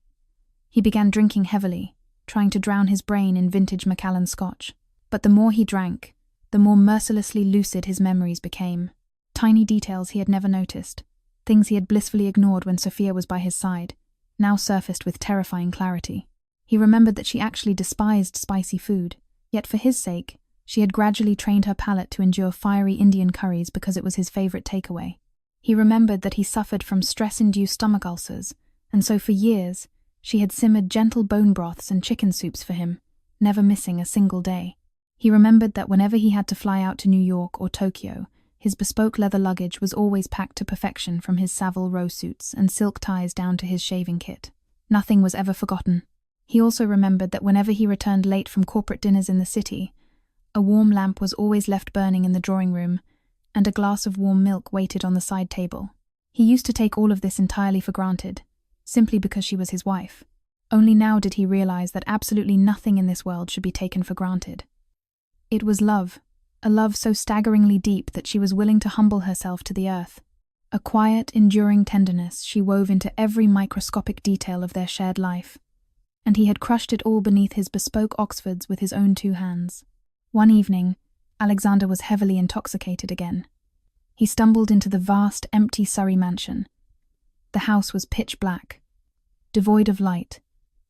He began drinking heavily, trying to drown his brain in vintage Macallan scotch. But the more he drank, the more mercilessly lucid his memories became. Tiny details he had never noticed, things he had blissfully ignored when Sophia was by his side, now surfaced with terrifying clarity. He remembered that she actually despised spicy food, yet for his sake, she had gradually trained her palate to endure fiery Indian curries because it was his favorite takeaway. He remembered that he suffered from stress-induced stomach ulcers, and so for years, she had simmered gentle bone broths and chicken soups for him, never missing a single day. He remembered that whenever he had to fly out to New York or Tokyo, his bespoke leather luggage was always packed to perfection, from his Savile Row suits and silk ties down to his shaving kit. Nothing was ever forgotten. He also remembered that whenever he returned late from corporate dinners in the city, a warm lamp was always left burning in the drawing room, and a glass of warm milk waited on the side table. He used to take all of this entirely for granted, simply because she was his wife. Only now did he realize that absolutely nothing in this world should be taken for granted. It was love, a love so staggeringly deep that she was willing to humble herself to the earth. A quiet, enduring tenderness she wove into every microscopic detail of their shared life, and he had crushed it all beneath his bespoke Oxfords with his own 2 hands. One evening, Alexander was heavily intoxicated again. He stumbled into the vast, empty Surrey mansion. The house was pitch black, devoid of light,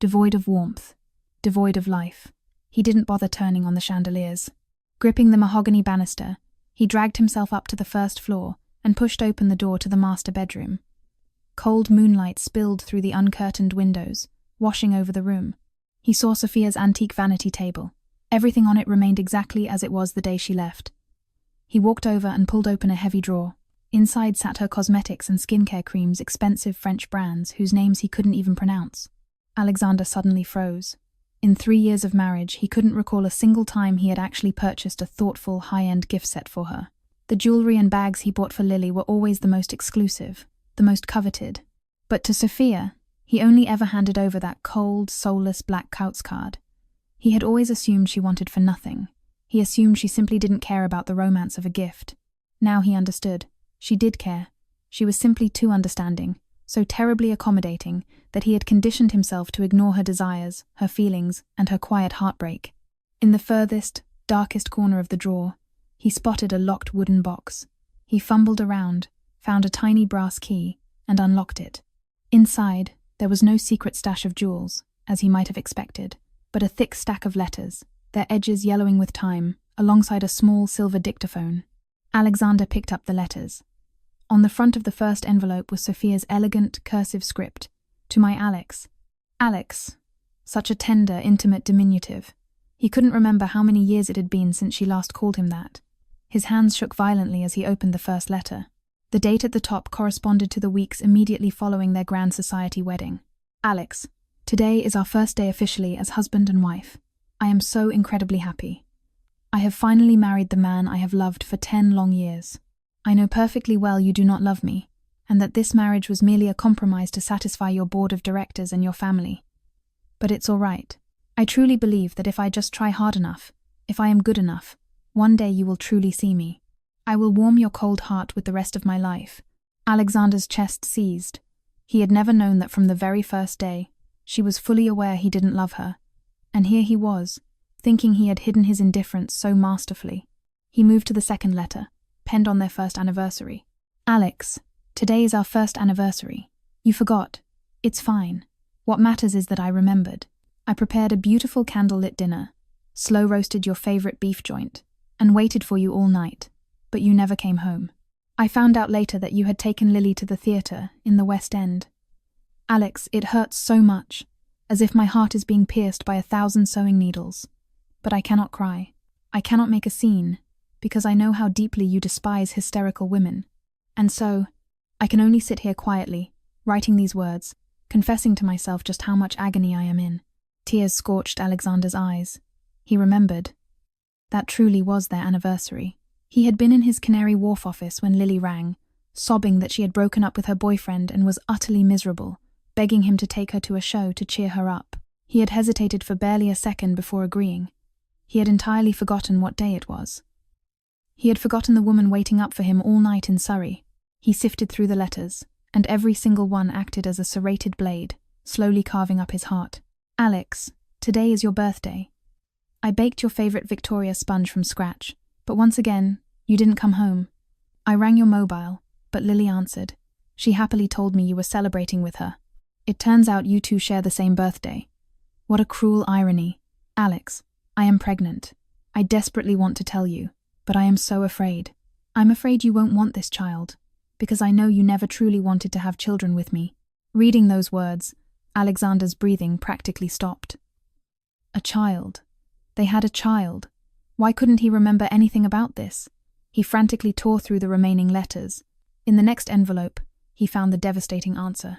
devoid of warmth, devoid of life. He didn't bother turning on the chandeliers. Gripping the mahogany banister, he dragged himself up to the first floor and pushed open the door to the master bedroom. Cold moonlight spilled through the uncurtained windows, washing over the room. He saw Sophia's antique vanity table. Everything on it remained exactly as it was the day she left. He walked over and pulled open a heavy drawer. Inside sat her cosmetics and skincare creams, expensive French brands whose names he couldn't even pronounce. Alexander suddenly froze. In 3 years of marriage, he couldn't recall a single time he had actually purchased a thoughtful, high-end gift set for her. The jewelry and bags he bought for Lily were always the most exclusive, the most coveted. But to Sophia, he only ever handed over that cold, soulless black Coutts card. He had always assumed she wanted for nothing. He assumed she simply didn't care about the romance of a gift. Now he understood. She did care. She was simply too understanding, so terribly accommodating, that he had conditioned himself to ignore her desires, her feelings, and her quiet heartbreak. In the furthest, darkest corner of the drawer, he spotted a locked wooden box. He fumbled around, found a tiny brass key, and unlocked it. Inside, there was no secret stash of jewels, as he might have expected, but a thick stack of letters, their edges yellowing with time, alongside a small silver dictaphone. Alexander picked up the letters. On the front of the first envelope was Sophia's elegant, cursive script, "To my Alex." Alex. Such a tender, intimate diminutive. He couldn't remember how many years it had been since she last called him that. His hands shook violently as he opened the first letter. The date at the top corresponded to the weeks immediately following their grand society wedding. "Alex, today is our first day officially as husband and wife. I am so incredibly happy. I have finally married the man I have loved for 10 long years. I know perfectly well you do not love me, and that this marriage was merely a compromise to satisfy your board of directors and your family. But it's all right. I truly believe that if I just try hard enough, if I am good enough, one day you will truly see me. I will warm your cold heart with the rest of my life." Alexander's chest seized. He had never known that from the very first day. She was fully aware he didn't love her. And here he was, thinking he had hidden his indifference so masterfully. He moved to the second letter, penned on their first anniversary. "Alex, today is our first anniversary. You forgot. It's fine. What matters is that I remembered. I prepared a beautiful candlelit dinner, slow-roasted your favorite beef joint, and waited for you all night, but you never came home. I found out later that you had taken Lily to the theatre in the West End. Alex, it hurts so much, as if my heart is being pierced by 1,000 sewing needles. But I cannot cry. I cannot make a scene, because I know how deeply you despise hysterical women. And so, I can only sit here quietly, writing these words, confessing to myself just how much agony I am in." Tears scorched Alexander's eyes. He remembered. That truly was their anniversary. He had been in his Canary Wharf office when Lily rang, sobbing that she had broken up with her boyfriend and was utterly miserable, begging him to take her to a show to cheer her up. He had hesitated for barely a second before agreeing. He had entirely forgotten what day it was. He had forgotten the woman waiting up for him all night in Surrey. He sifted through the letters, and every single one acted as a serrated blade, slowly carving up his heart. "Alex, today is your birthday. I baked your favorite Victoria sponge from scratch, but once again, you didn't come home. I rang your mobile, but Lily answered. She happily told me you were celebrating with her. It turns out you two share the same birthday. What a cruel irony. Alex, I am pregnant. I desperately want to tell you, but I am so afraid. I'm afraid you won't want this child. because I know you never truly wanted to have children with me." Reading those words, Alexander's breathing practically stopped. A child. They had a child. Why couldn't he remember anything about this? He frantically tore through the remaining letters. In the next envelope, he found the devastating answer.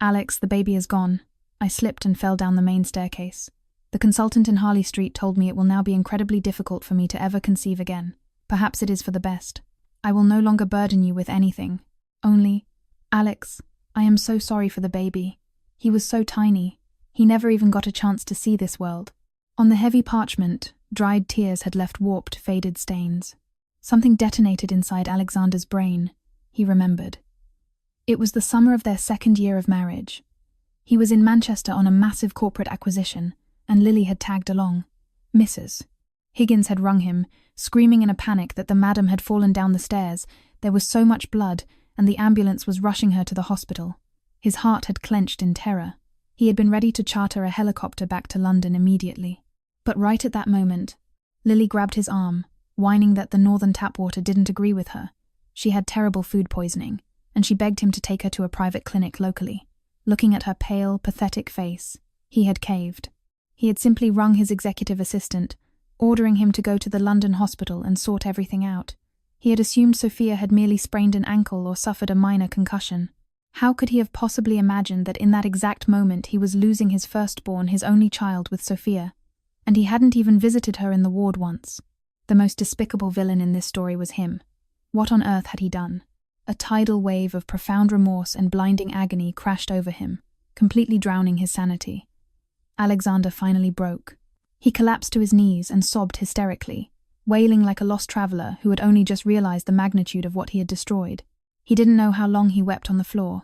"Alex, the baby is gone. I slipped and fell down the main staircase. The consultant in Harley Street told me it will now be incredibly difficult for me to ever conceive again. Perhaps it is for the best. I will no longer burden you with anything. Only, Alex, I am so sorry for the baby. He was so tiny. He never even got a chance to see this world." On the heavy parchment, dried tears had left warped, faded stains. Something detonated inside Alexander's brain, he remembered. It was the summer of their second year of marriage. He was in Manchester on a massive corporate acquisition, and Lily had tagged along. Mrs. Higgins had rung him, screaming in a panic that the madam had fallen down the stairs. There was so much blood, and the ambulance was rushing her to the hospital. His heart had clenched in terror. He had been ready to charter a helicopter back to London immediately. But right at that moment, Lily grabbed his arm, whining that the northern tap water didn't agree with her. She had terrible food poisoning, and she begged him to take her to a private clinic locally. Looking at her pale, pathetic face, he had caved. He had simply rung his executive assistant, ordering him to go to the London hospital and sort everything out. He had assumed Sophia had merely sprained an ankle or suffered a minor concussion. How could he have possibly imagined that in that exact moment he was losing his firstborn, his only child, with Sophia? And he hadn't even visited her in the ward once. The most despicable villain in this story was him. What on earth had he done? A tidal wave of profound remorse and blinding agony crashed over him, completely drowning his sanity. Alexander finally broke. He collapsed to his knees and sobbed hysterically, wailing like a lost traveler who had only just realized the magnitude of what he had destroyed. He didn't know how long he wept on the floor.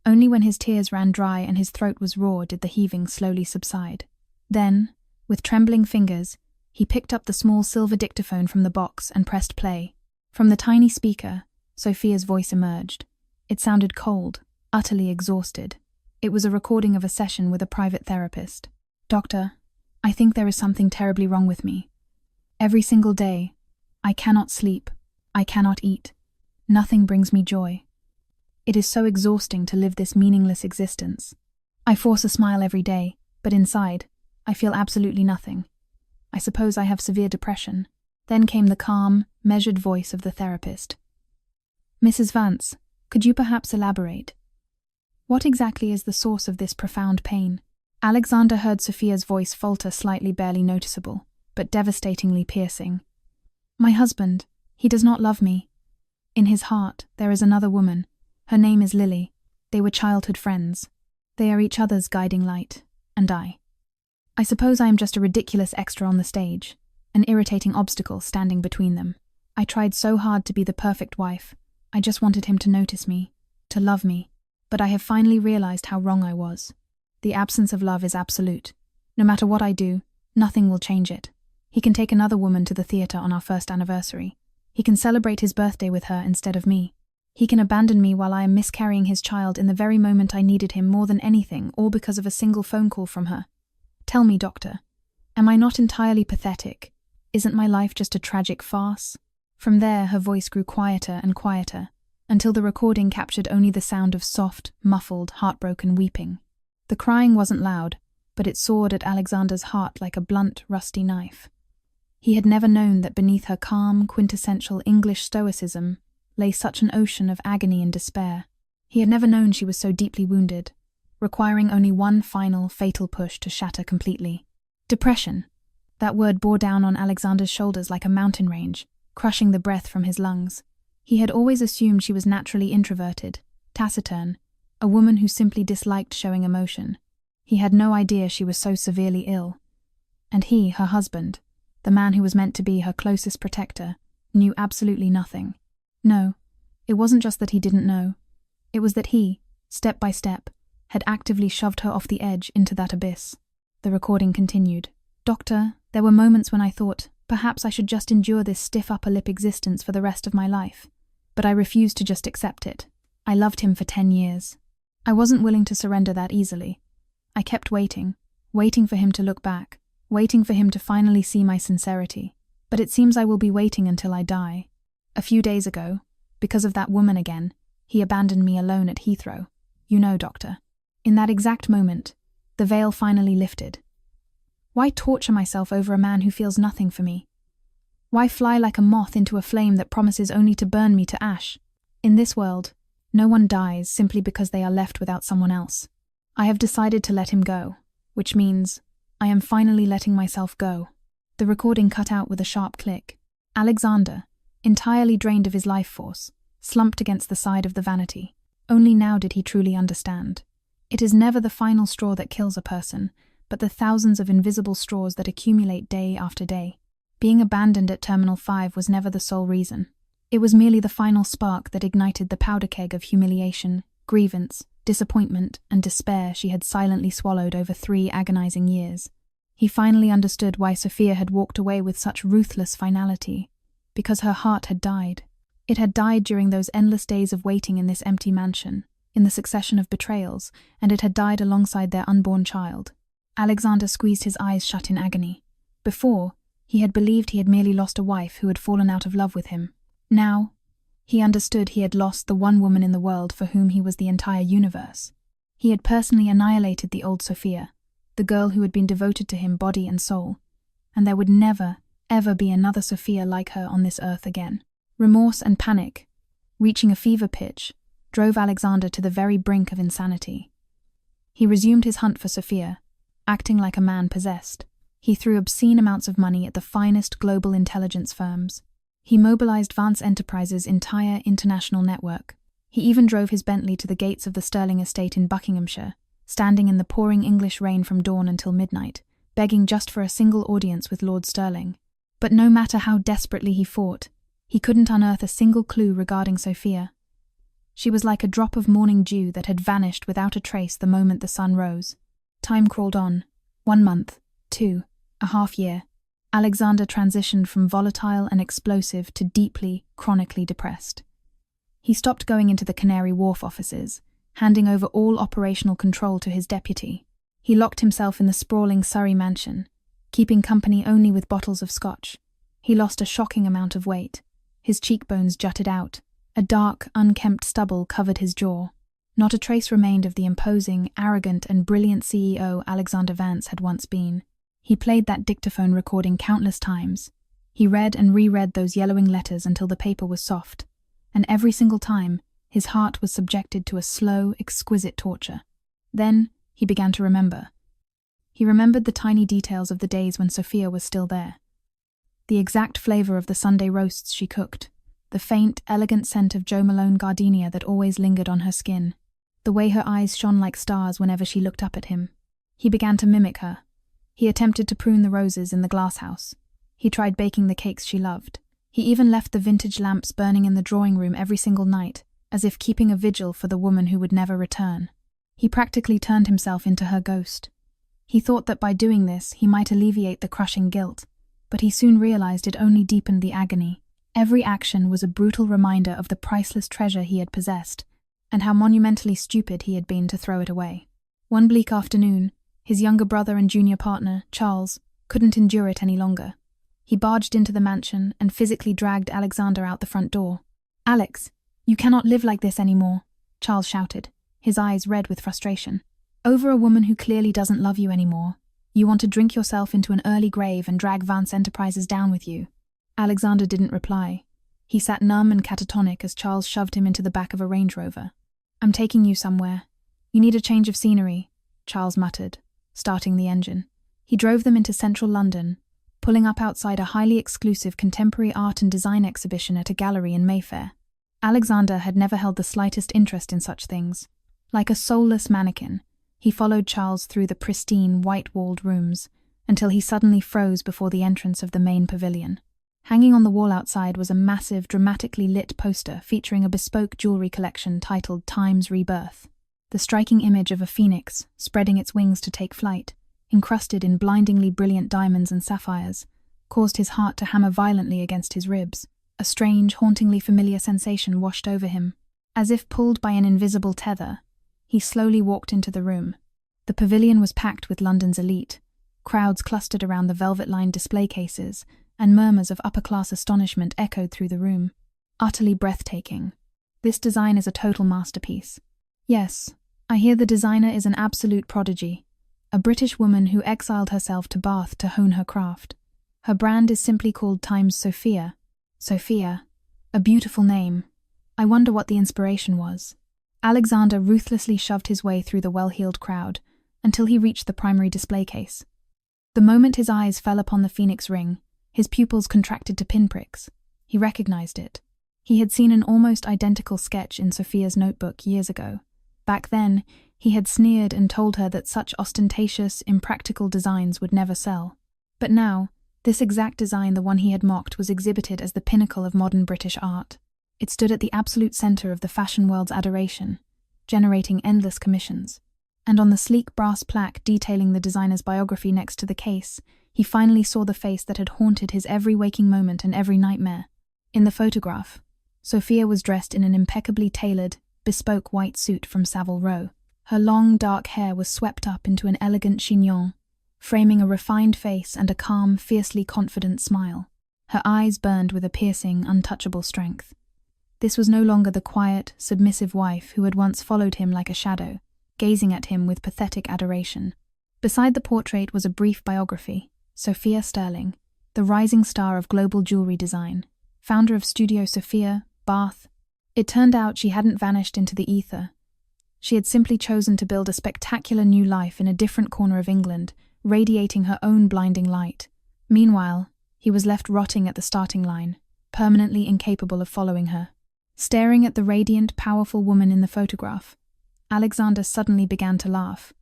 Only when his tears ran dry and his throat was raw did the heaving slowly subside. Then, with trembling fingers, he picked up the small silver dictaphone from the box and pressed play. From the tiny speaker, Sophia's voice emerged. It sounded cold, utterly exhausted. It was a recording of a session with a private therapist. "Doctor, I think there is something terribly wrong with me. Every single day, I cannot sleep, I cannot eat. Nothing brings me joy. It is so exhausting to live this meaningless existence. I force a smile every day, but inside, I feel absolutely nothing. I suppose I have severe depression." Then came the calm, measured voice of the therapist. "Mrs. Vance, could you perhaps elaborate? What exactly is the source of this profound pain?" Alexander heard Sophia's voice falter slightly, barely noticeable, but devastatingly piercing. "My husband, he does not love me. In his heart, there is another woman. Her name is Lily. They were childhood friends. They are each other's guiding light, and I suppose I am just a ridiculous extra on the stage, an irritating obstacle standing between them. I tried so hard to be the perfect wife. I just wanted him to notice me, to love me. But I have finally realized how wrong I was. The absence of love is absolute. No matter what I do, nothing will change it. He can take another woman to the theater on our first anniversary. He can celebrate his birthday with her instead of me. He can abandon me while I am miscarrying his child in the very moment I needed him more than anything, all because of a single phone call from her. Tell me, doctor, am I not entirely pathetic? Isn't my life just a tragic farce?" From there, her voice grew quieter and quieter, until the recording captured only the sound of soft, muffled, heartbroken weeping. The crying wasn't loud, but it soared at Alexander's heart like a blunt, rusty knife. He had never known that beneath her calm, quintessential English stoicism lay such an ocean of agony and despair. He had never known she was so deeply wounded, requiring only one final, fatal push to shatter completely. Depression. That word bore down on Alexander's shoulders like a mountain range, crushing the breath from his lungs. He had always assumed she was naturally introverted, taciturn, a woman who simply disliked showing emotion. He had no idea she was so severely ill. And he, her husband, the man who was meant to be her closest protector, knew absolutely nothing. No, it wasn't just that he didn't know. It was that he, step by step, had actively shoved her off the edge into that abyss. The recording continued. "Doctor, there were moments when I thought, perhaps I should just endure this stiff upper lip existence for the rest of my life. But I refused to just accept it. I loved him for 10 years. I wasn't willing to surrender that easily. I kept waiting for him to look back, waiting for him to finally see my sincerity. But it seems I will be waiting until I die. A few days ago, because of that woman again. He abandoned me alone at Heathrow. You know, Doctor." In that exact moment, the veil finally lifted. Why torture myself over a man who feels nothing for me? Why fly like a moth into a flame that promises only to burn me to ash? In this world, no one dies simply because they are left without someone else. I have decided to let him go, which means I am finally letting myself go. The recording cut out with a sharp click. Alexander, entirely drained of his life force, slumped against the side of the vanity. Only now did he truly understand. It is never the final straw that kills a person, but the thousands of invisible straws that accumulate day after day. Being abandoned at Terminal 5 was never the sole reason. It was merely the final spark that ignited the powder keg of humiliation, grievance, disappointment, and despair she had silently swallowed over 3 agonizing years. He finally understood why Sophia had walked away with such ruthless finality. Because her heart had died. It had died during those endless days of waiting in this empty mansion, in the succession of betrayals, and it had died alongside their unborn child. Alexander squeezed his eyes shut in agony. Before, he had believed he had merely lost a wife who had fallen out of love with him. Now, he understood he had lost the one woman in the world for whom he was the entire universe. He had personally annihilated the old Sophia, the girl who had been devoted to him body and soul, and there would never, ever be another Sophia like her on this earth again. Remorse and panic, reaching a fever pitch, drove Alexander to the very brink of insanity. He resumed his hunt for Sophia, acting like a man possessed. He threw obscene amounts of money at the finest global intelligence firms. He mobilized Vance Enterprises' entire international network. He even drove his Bentley to the gates of the Sterling estate in Buckinghamshire, standing in the pouring English rain from dawn until midnight, begging just for a single audience with Lord Sterling. But no matter how desperately he fought, he couldn't unearth a single clue regarding Sophia. She was like a drop of morning dew that had vanished without a trace the moment the sun rose. Time crawled on. 1 month, 2, a half year. Alexander transitioned from volatile and explosive to deeply, chronically depressed. He stopped going into the Canary Wharf offices, handing over all operational control to his deputy. He locked himself in the sprawling Surrey mansion, keeping company only with bottles of scotch. He lost a shocking amount of weight. His cheekbones jutted out. A dark, unkempt stubble covered his jaw. Not a trace remained of the imposing, arrogant, and brilliant CEO Alexander Vance had once been. He played that dictaphone recording countless times. He read and reread those yellowing letters until the paper was soft, and every single time, his heart was subjected to a slow, exquisite torture. Then, he began to remember. He remembered the tiny details of the days when Sophia was still there. The exact flavor of the Sunday roasts she cooked, the faint, elegant scent of Jo Malone gardenia that always lingered on her skin, the way her eyes shone like stars whenever she looked up at him. He began to mimic her. He attempted to prune the roses in the glasshouse. He tried baking the cakes she loved. He even left the vintage lamps burning in the drawing room every single night, as if keeping a vigil for the woman who would never return. He practically turned himself into her ghost. He thought that by doing this, he might alleviate the crushing guilt, but he soon realized it only deepened the agony. Every action was a brutal reminder of the priceless treasure he had possessed, and how monumentally stupid he had been to throw it away. One bleak afternoon, his younger brother and junior partner, Charles, couldn't endure it any longer. He barged into the mansion and physically dragged Alexander out the front door. "Alex, you cannot live like this anymore," Charles shouted, his eyes red with frustration. "Over a woman who clearly doesn't love you anymore. You want to drink yourself into an early grave and drag Vance Enterprises down with you." Alexander didn't reply. He sat numb and catatonic as Charles shoved him into the back of a Range Rover. "I'm taking you somewhere. You need a change of scenery," Charles muttered, starting the engine. He drove them into central London, pulling up outside a highly exclusive contemporary art and design exhibition at a gallery in Mayfair. Alexander had never held the slightest interest in such things. Like a soulless mannequin, he followed Charles through the pristine, white-walled rooms, until he suddenly froze before the entrance of the main pavilion. Hanging on the wall outside was a massive, dramatically lit poster featuring a bespoke jewelry collection titled Time's Rebirth. The striking image of a phoenix, spreading its wings to take flight, encrusted in blindingly brilliant diamonds and sapphires, caused his heart to hammer violently against his ribs. A strange, hauntingly familiar sensation washed over him. As if pulled by an invisible tether, he slowly walked into the room. The pavilion was packed with London's elite. Crowds clustered around the velvet-lined display cases, and murmurs of upper-class astonishment echoed through the room. utterly breathtaking. This design is a total masterpiece. Yes, I hear the designer is an absolute prodigy, a British woman who exiled herself to Bath to hone her craft. Her brand is simply called Times Sophia. Sophia, a beautiful name. I wonder what the inspiration was. Alexander ruthlessly shoved his way through the well-heeled crowd until he reached the primary display case. The moment his eyes fell upon the phoenix ring, his pupils contracted to pinpricks. He recognized it. He had seen an almost identical sketch in Sophia's notebook years ago. Back then, he had sneered and told her that such ostentatious, impractical designs would never sell. But now, this exact design, the one he had mocked, was exhibited as the pinnacle of modern British art. It stood at the absolute center of the fashion world's adoration, generating endless commissions. And on the sleek brass plaque detailing the designer's biography next to the case, he finally saw the face that had haunted his every waking moment and every nightmare. In the photograph, Sophia was dressed in an impeccably tailored, bespoke white suit from Savile Row. Her long, dark hair was swept up into an elegant chignon, framing a refined face and a calm, fiercely confident smile. Her eyes burned with a piercing, untouchable strength. This was no longer the quiet, submissive wife who had once followed him like a shadow, gazing at him with pathetic adoration. Beside the portrait was a brief biography: Sophia Sterling, the rising star of global jewelry design, founder of Studio Sophia, Bath. It turned out she hadn't vanished into the ether. She had simply chosen to build a spectacular new life in a different corner of England, radiating her own blinding light. Meanwhile, he was left rotting at the starting line, permanently incapable of following her. Staring at the radiant, powerful woman in the photograph, Alexander suddenly began to laugh.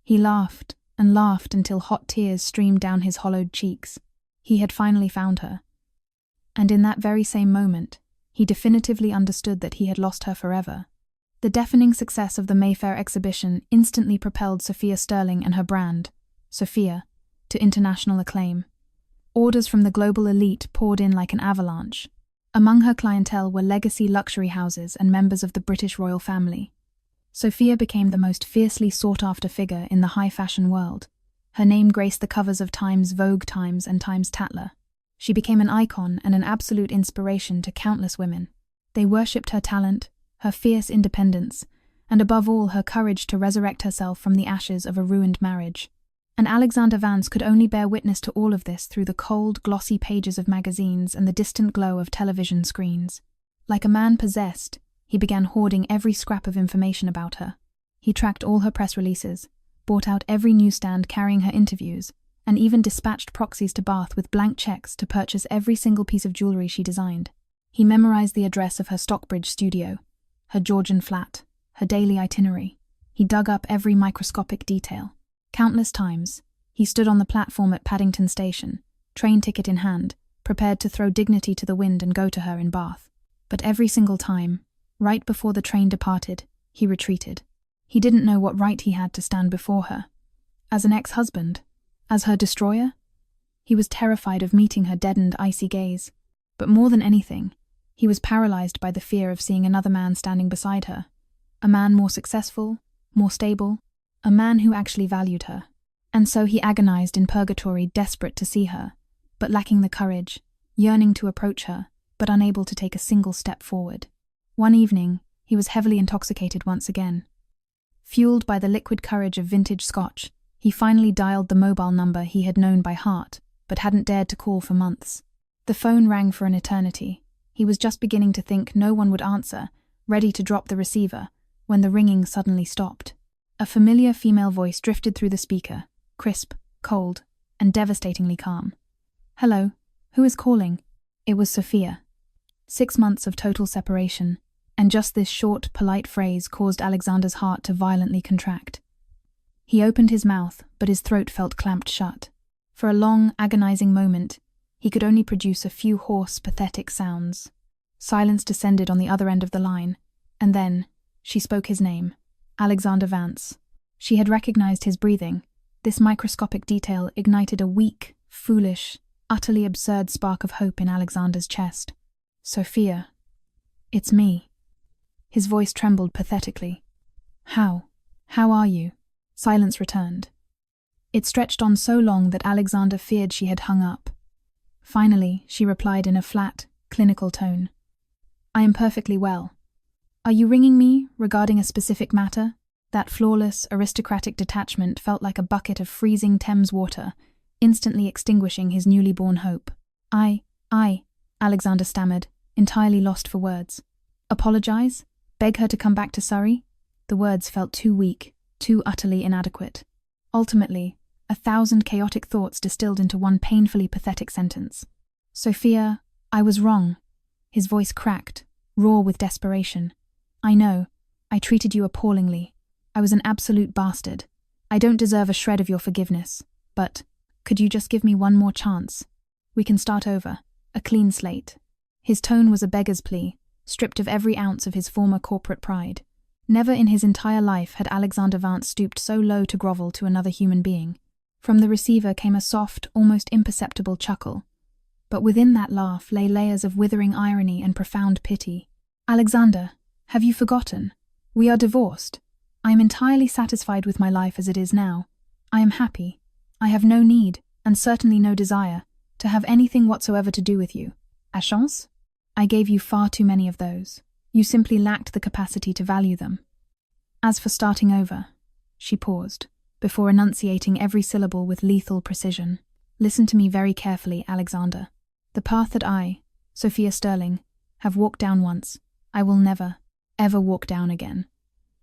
He laughed and laughed until hot tears streamed down his hollowed cheeks. He had finally found her. And in that very same moment, he definitively understood that he had lost her forever. The deafening success of the Mayfair exhibition instantly propelled Sophia Sterling and her brand, Sophia, to international acclaim. Orders from the global elite poured in like an avalanche. Among her clientele were legacy luxury houses and members of the British royal family. Sophia became the most fiercely sought-after figure in the high-fashion world. Her name graced the covers of Time's Vogue Times and Time's Tatler. She became an icon and an absolute inspiration to countless women. They worshipped her talent, her fierce independence, and above all her courage to resurrect herself from the ashes of a ruined marriage. And Alexander Vance could only bear witness to all of this through the cold, glossy pages of magazines and the distant glow of television screens. Like a man possessed, he began hoarding every scrap of information about her. He tracked all her press releases, bought out every newsstand carrying her interviews, and even dispatched proxies to Bath with blank checks to purchase every single piece of jewelry she designed. He memorized the address of her Stockbridge studio, her Georgian flat, her daily itinerary. He dug up every microscopic detail. Countless times, he stood on the platform at Paddington Station, train ticket in hand, prepared to throw dignity to the wind and go to her in Bath. But every single time, right before the train departed, he retreated. He didn't know what right he had to stand before her. As an ex-husband? As her destroyer? He was terrified of meeting her deadened, icy gaze. But more than anything, he was paralyzed by the fear of seeing another man standing beside her. A man more successful, more stable, a man who actually valued her. And so he agonized in purgatory, desperate to see her, but lacking the courage, yearning to approach her, but unable to take a single step forward. One evening, he was heavily intoxicated once again. Fueled by the liquid courage of vintage scotch, he finally dialed the mobile number he had known by heart, but hadn't dared to call for months. The phone rang for an eternity. He was just beginning to think no one would answer, ready to drop the receiver, when the ringing suddenly stopped. A familiar female voice drifted through the speaker, crisp, cold, and devastatingly calm. "Hello, who is calling?" It was Sophia. 6 months of total separation, and just this short, polite phrase caused Alexander's heart to violently contract. He opened his mouth, but his throat felt clamped shut. For a long, agonizing moment, he could only produce a few hoarse, pathetic sounds. Silence descended on the other end of the line, and then she spoke his name, Alexander Vance. She had recognized his breathing. This microscopic detail ignited a weak, foolish, utterly absurd spark of hope in Alexander's chest. "Sophia, it's me." His voice trembled pathetically. How are you?" Silence returned. It stretched on so long that Alexander feared she had hung up. Finally, she replied in a flat, clinical tone. I am perfectly well. Are you ringing me regarding a specific matter? That flawless, aristocratic detachment felt like a bucket of freezing Thames water, instantly extinguishing his newly born hope. I, Alexander stammered, entirely lost for words. Apologize? Beg her to come back to Surrey? The words felt too weak, too utterly inadequate. Ultimately, 1,000 chaotic thoughts distilled into one painfully pathetic sentence. Sophia, I was wrong. His voice cracked, raw with desperation. I know. I treated you appallingly. I was an absolute bastard. I don't deserve a shred of your forgiveness. But, could you just give me one more chance? We can start over. A clean slate. His tone was a beggar's plea, stripped of every ounce of his former corporate pride. Never in his entire life had Alexander Vance stooped so low to grovel to another human being. From the receiver came a soft, almost imperceptible chuckle. But within that laugh lay layers of withering irony and profound pity. Alexander, have you forgotten? We are divorced. I am entirely satisfied with my life as it is now. I am happy. I have no need, and certainly no desire, to have anything whatsoever to do with you. A chance? I gave you far too many of those. You simply lacked the capacity to value them. As for starting over, she paused, before enunciating every syllable with lethal precision. Listen to me very carefully, Alexander. The path that I, Sophia Sterling, have walked down once, I will never, ever walk down again.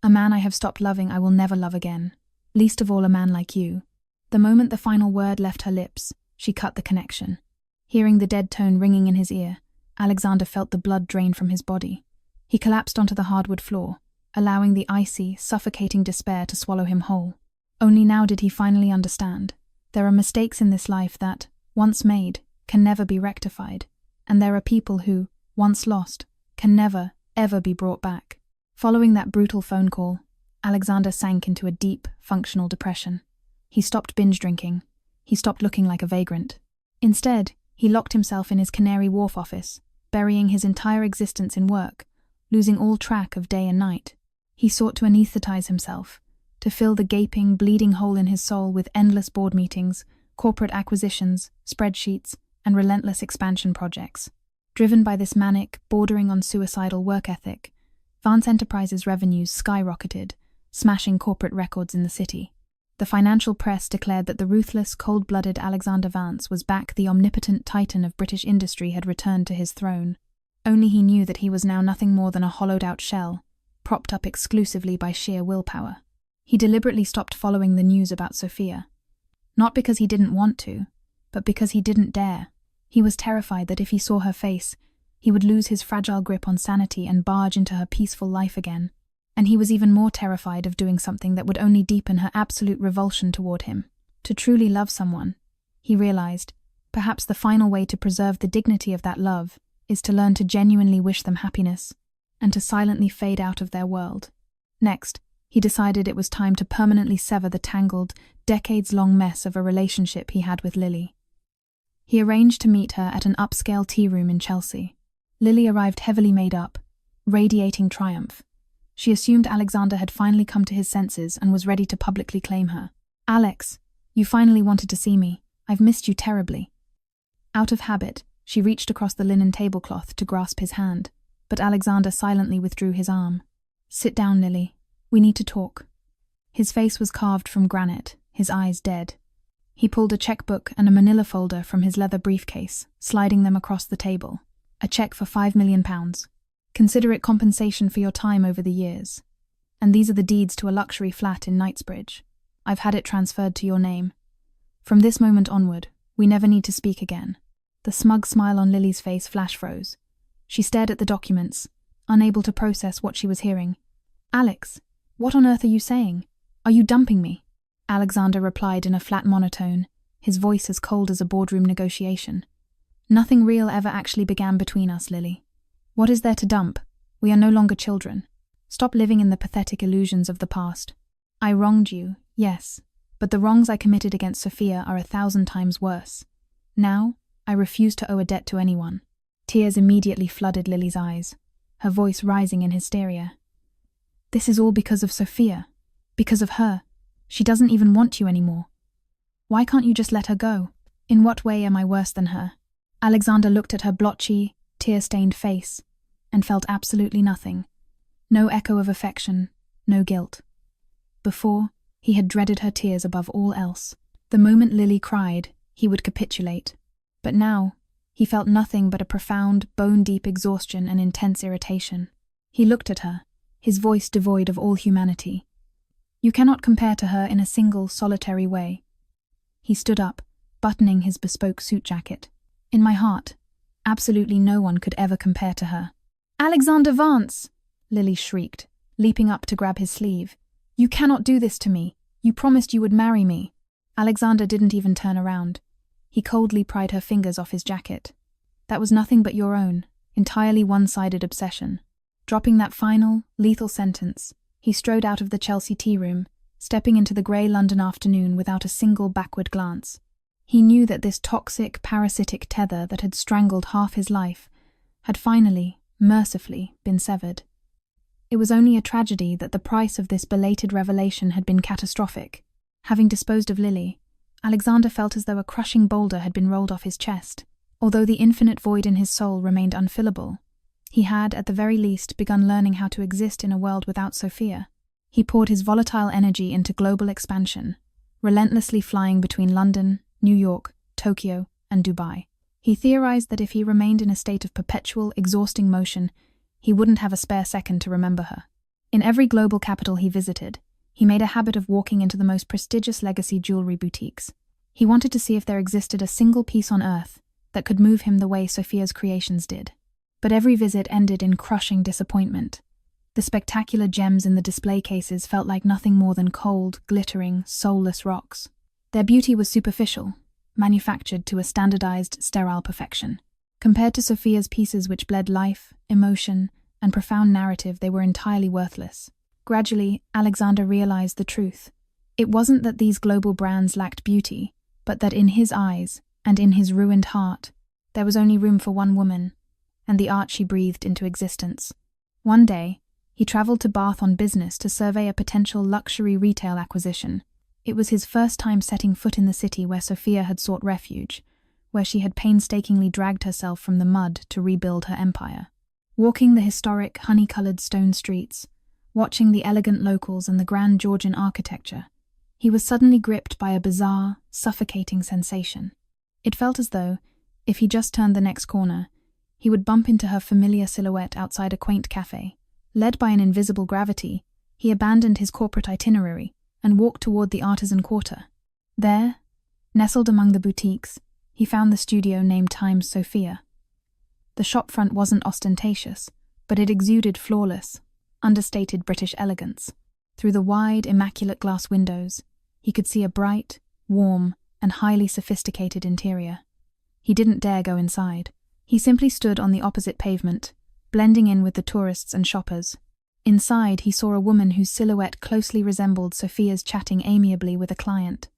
A man I have stopped loving I will never love again, least of all a man like you. The moment the final word left her lips, she cut the connection. Hearing the dead tone ringing in his ear, Alexander felt the blood drain from his body. He collapsed onto the hardwood floor, allowing the icy, suffocating despair to swallow him whole. Only now did he finally understand. There are mistakes in this life that, once made, can never be rectified, and there are people who, once lost, can never, ever be brought back. Following that brutal phone call, Alexander sank into a deep, functional depression. He stopped binge drinking. He stopped looking like a vagrant. Instead, he locked himself in his Canary Wharf office, burying his entire existence in work, losing all track of day and night. He sought to anesthetize himself, to fill the gaping, bleeding hole in his soul with endless board meetings, corporate acquisitions, spreadsheets, and relentless expansion projects. Driven by this manic, bordering on suicidal work ethic, Vance Enterprises' revenues skyrocketed, smashing corporate records in the city. The financial press declared that the ruthless, cold-blooded Alexander Vance was back. The omnipotent titan of British industry had returned to his throne. Only he knew that he was now nothing more than a hollowed-out shell, propped up exclusively by sheer willpower. He deliberately stopped following the news about Sophia. Not because he didn't want to, but because he didn't dare. He was terrified that if he saw her face, he would lose his fragile grip on sanity and barge into her peaceful life again. And he was even more terrified of doing something that would only deepen her absolute revulsion toward him. To truly love someone, he realized, perhaps the final way to preserve the dignity of that love is to learn to genuinely wish them happiness, and to silently fade out of their world. Next, he decided it was time to permanently sever the tangled, decades-long mess of a relationship he had with Lily. He arranged to meet her at an upscale tea room in Chelsea. Lily arrived heavily made up, radiating triumph. She assumed Alexander had finally come to his senses and was ready to publicly claim her. "Alex, you finally wanted to see me. I've missed you terribly." Out of habit, she reached across the linen tablecloth to grasp his hand, but Alexander silently withdrew his arm. "Sit down, Lily. We need to talk." His face was carved from granite, his eyes dead. He pulled a checkbook and a manila folder from his leather briefcase, sliding them across the table. "A check for £5 million. Consider it compensation for your time over the years. And these are the deeds to a luxury flat in Knightsbridge. I've had it transferred to your name. From this moment onward, we never need to speak again." The smug smile on Lily's face flash froze. She stared at the documents, unable to process what she was hearing. "Alex, what on earth are you saying? Are you dumping me?" Alexander replied in a flat monotone, his voice as cold as a boardroom negotiation. "Nothing real ever actually began between us, Lily. What is there to dump? We are no longer children. Stop living in the pathetic illusions of the past. I wronged you, yes, but the wrongs I committed against Sophia are 1,000 times worse. Now, I refuse to owe a debt to anyone." Tears immediately flooded Lily's eyes, her voice rising in hysteria. "This is all because of Sophia. Because of her. She doesn't even want you anymore. Why can't you just let her go? In what way am I worse than her?" Alexander looked at her blotchy, tear-stained face. and felt absolutely nothing. No echo of affection, no guilt. Before, he had dreaded her tears above all else. The moment Lily cried, he would capitulate. But now, he felt nothing but a profound, bone-deep exhaustion and intense irritation. He looked at her, his voice devoid of all humanity. You cannot compare to her in a single, solitary way. He stood up, buttoning his bespoke suit jacket. In my heart, absolutely no one could ever compare to her. "Alexander Vance!" Lily shrieked, leaping up to grab his sleeve. "You cannot do this to me. You promised you would marry me." Alexander didn't even turn around. He coldly pried her fingers off his jacket. "That was nothing but your own, entirely one-sided obsession." Dropping that final, lethal sentence, he strode out of the Chelsea tea room, stepping into the grey London afternoon without a single backward glance. He knew that this toxic, parasitic tether that had strangled half his life had finally, mercifully, been severed. It was only a tragedy that the price of this belated revelation had been catastrophic. Having disposed of Lily, Alexander felt as though a crushing boulder had been rolled off his chest. Although the infinite void in his soul remained unfillable, he had, at the very least, begun learning how to exist in a world without Sophia. He poured his volatile energy into global expansion, relentlessly flying between London, New York, Tokyo, and Dubai. He theorized that if he remained in a state of perpetual, exhausting motion, he wouldn't have a spare second to remember her. In every global capital he visited, he made a habit of walking into the most prestigious legacy jewelry boutiques. He wanted to see if there existed a single piece on earth that could move him the way Sophia's creations did. But every visit ended in crushing disappointment. The spectacular gems in the display cases felt like nothing more than cold, glittering, soulless rocks. Their beauty was superficial, manufactured to a standardized, sterile perfection. Compared to Sophia's pieces which bled life, emotion, and profound narrative, they were entirely worthless. Gradually, Alexander realized the truth. It wasn't that these global brands lacked beauty, but that in his eyes, and in his ruined heart, there was only room for one woman, and the art she breathed into existence. One day, he traveled to Bath on business to survey a potential luxury retail acquisition. It was his first time setting foot in the city where Sophia had sought refuge, where she had painstakingly dragged herself from the mud to rebuild her empire. Walking the historic, honey-coloured stone streets, watching the elegant locals and the grand Georgian architecture, he was suddenly gripped by a bizarre, suffocating sensation. It felt as though, if he just turned the next corner, he would bump into her familiar silhouette outside a quaint cafe. Led by an invisible gravity, he abandoned his corporate itinerary and walked toward the artisan quarter. There, nestled among the boutiques, he found the studio named Times Sophia. The shopfront wasn't ostentatious, but it exuded flawless, understated British elegance. Through the wide, immaculate glass windows, he could see a bright, warm, and highly sophisticated interior. He didn't dare go inside. He simply stood on the opposite pavement, blending in with the tourists and shoppers. Inside, he saw a woman whose silhouette closely resembled Sophia's chatting amiably with a client.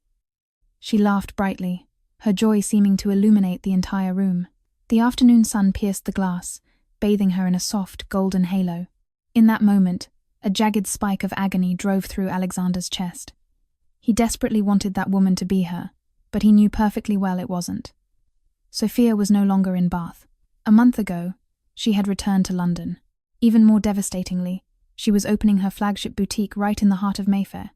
She laughed brightly, her joy seeming to illuminate the entire room. The afternoon sun pierced the glass, bathing her in a soft, golden halo. In that moment, a jagged spike of agony drove through Alexander's chest. He desperately wanted that woman to be her, but he knew perfectly well it wasn't. Sophia was no longer in Bath. A month ago, she had returned to London. Even more devastatingly, she was opening her flagship boutique right in the heart of Mayfair.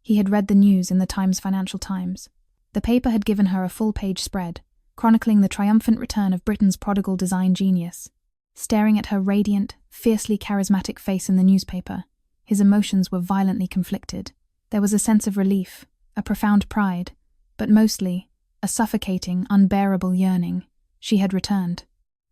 He had read the news in the Times Financial Times. The paper had given her a full-page spread, chronicling the triumphant return of Britain's prodigal design genius. Staring at her radiant, fiercely charismatic face in the newspaper, his emotions were violently conflicted. There was a sense of relief, a profound pride, but mostly, a suffocating, unbearable yearning. She had returned.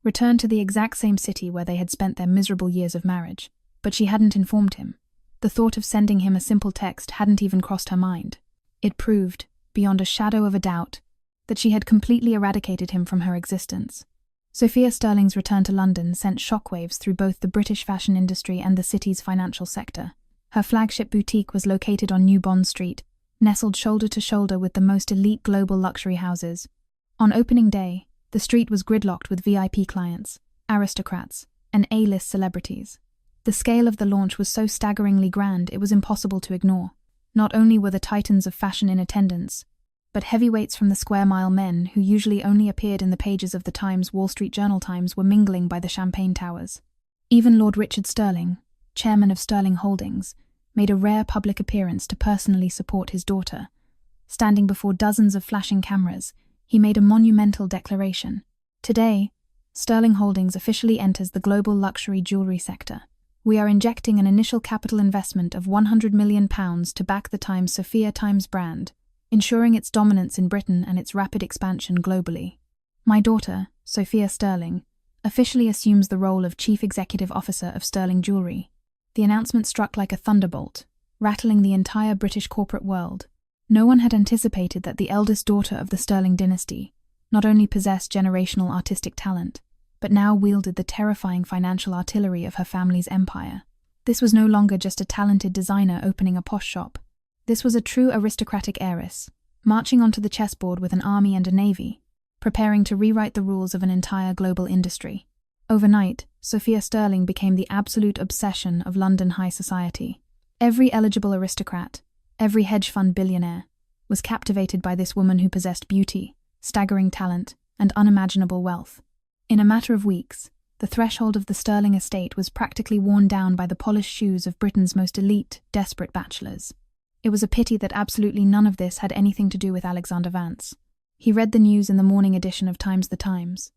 Returned to the exact same city where they had spent their miserable years of marriage. But she hadn't informed him. The thought of sending him a simple text hadn't even crossed her mind. It proved, beyond a shadow of a doubt, that she had completely eradicated him from her existence. Sophia Sterling's return to London sent shockwaves through both the British fashion industry and the city's financial sector. Her flagship boutique was located on New Bond Street, nestled shoulder to shoulder with the most elite global luxury houses. On opening day, the street was gridlocked with VIP clients, aristocrats, and A-list celebrities. The scale of the launch was so staggeringly grand it was impossible to ignore. Not only were the titans of fashion in attendance, but heavyweights from the Square Mile men, who usually only appeared in the pages of the Times Wall Street Journal Times, were mingling by the champagne towers. Even Lord Richard Sterling, chairman of Sterling Holdings, made a rare public appearance to personally support his daughter. Standing before dozens of flashing cameras, he made a monumental declaration. Today, Sterling Holdings officially enters the global luxury jewelry sector. We are injecting an initial capital investment of £100 million to back the Times Sophia Times brand, ensuring its dominance in Britain and its rapid expansion globally. My daughter, Sophia Sterling, officially assumes the role of Chief Executive Officer of Sterling Jewelry. The announcement struck like a thunderbolt, rattling the entire British corporate world. No one had anticipated that the eldest daughter of the Sterling dynasty not only possessed generational artistic talent, but now wielded the terrifying financial artillery of her family's empire. This was no longer just a talented designer opening a posh shop. This was a true aristocratic heiress, marching onto the chessboard with an army and a navy, preparing to rewrite the rules of an entire global industry. Overnight, Sophia Sterling became the absolute obsession of London high society. Every eligible aristocrat, every hedge fund billionaire, was captivated by this woman who possessed beauty, staggering talent, and unimaginable wealth. In a matter of weeks, the threshold of the Sterling estate was practically worn down by the polished shoes of Britain's most elite, desperate bachelors. It was a pity that absolutely none of this had anything to do with Alexander Vance. He read the news in the morning edition of The Times.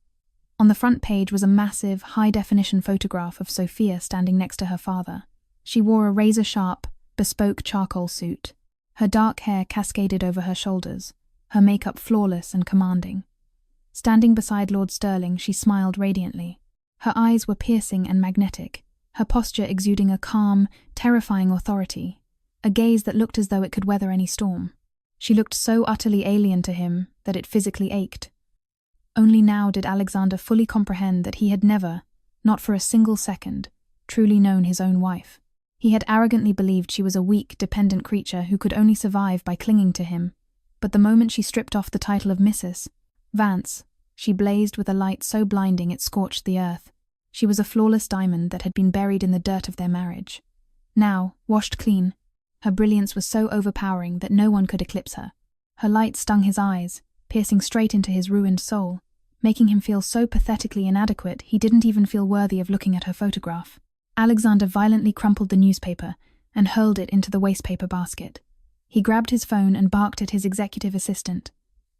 On the front page was a massive, high-definition photograph of Sophia standing next to her father. She wore a razor-sharp, bespoke charcoal suit. Her dark hair cascaded over her shoulders, her makeup flawless and commanding. Standing beside Lord Sterling, she smiled radiantly. Her eyes were piercing and magnetic, her posture exuding a calm, terrifying authority, a gaze that looked as though it could weather any storm. She looked so utterly alien to him that it physically ached. Only now did Alexander fully comprehend that he had never, not for a single second, truly known his own wife. He had arrogantly believed she was a weak, dependent creature who could only survive by clinging to him. But the moment she stripped off the title of Mrs. Vance, she blazed with a light so blinding it scorched the earth. She was a flawless diamond that had been buried in the dirt of their marriage. Now, washed clean, her brilliance was so overpowering that no one could eclipse her. Her light stung his eyes, piercing straight into his ruined soul, making him feel so pathetically inadequate he didn't even feel worthy of looking at her photograph. Alexander violently crumpled the newspaper and hurled it into the wastepaper basket. He grabbed his phone and barked at his executive assistant.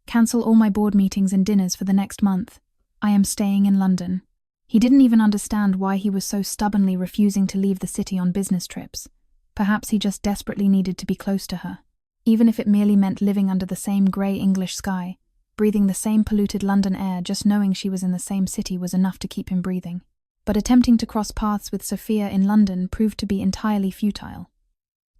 "Cancel all my board meetings and dinners for the next month. I am staying in London." He didn't even understand why he was so stubbornly refusing to leave the city on business trips. Perhaps he just desperately needed to be close to her. Even if it merely meant living under the same grey English sky, breathing the same polluted London air, just knowing she was in the same city was enough to keep him breathing. But attempting to cross paths with Sophia in London proved to be entirely futile.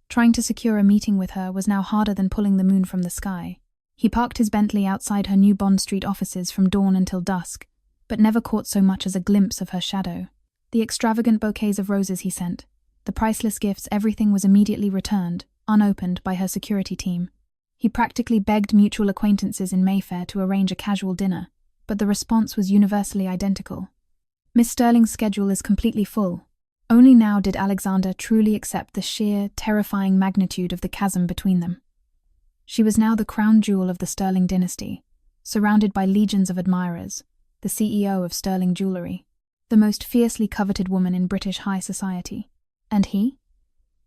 Trying to secure a meeting with her was now harder than pulling the moon from the sky. He parked his Bentley outside her New Bond Street offices from dawn until dusk, but never caught so much as a glimpse of her shadow. The extravagant bouquets of roses he sent, the priceless gifts, everything was immediately returned, unopened, by her security team. He practically begged mutual acquaintances in Mayfair to arrange a casual dinner, but the response was universally identical. "Miss Sterling's schedule is completely full." Only now did Alexander truly accept the sheer, terrifying magnitude of the chasm between them. She was now the crown jewel of the Sterling dynasty, surrounded by legions of admirers, the CEO of Sterling Jewellery, the most fiercely coveted woman in British high society. And he?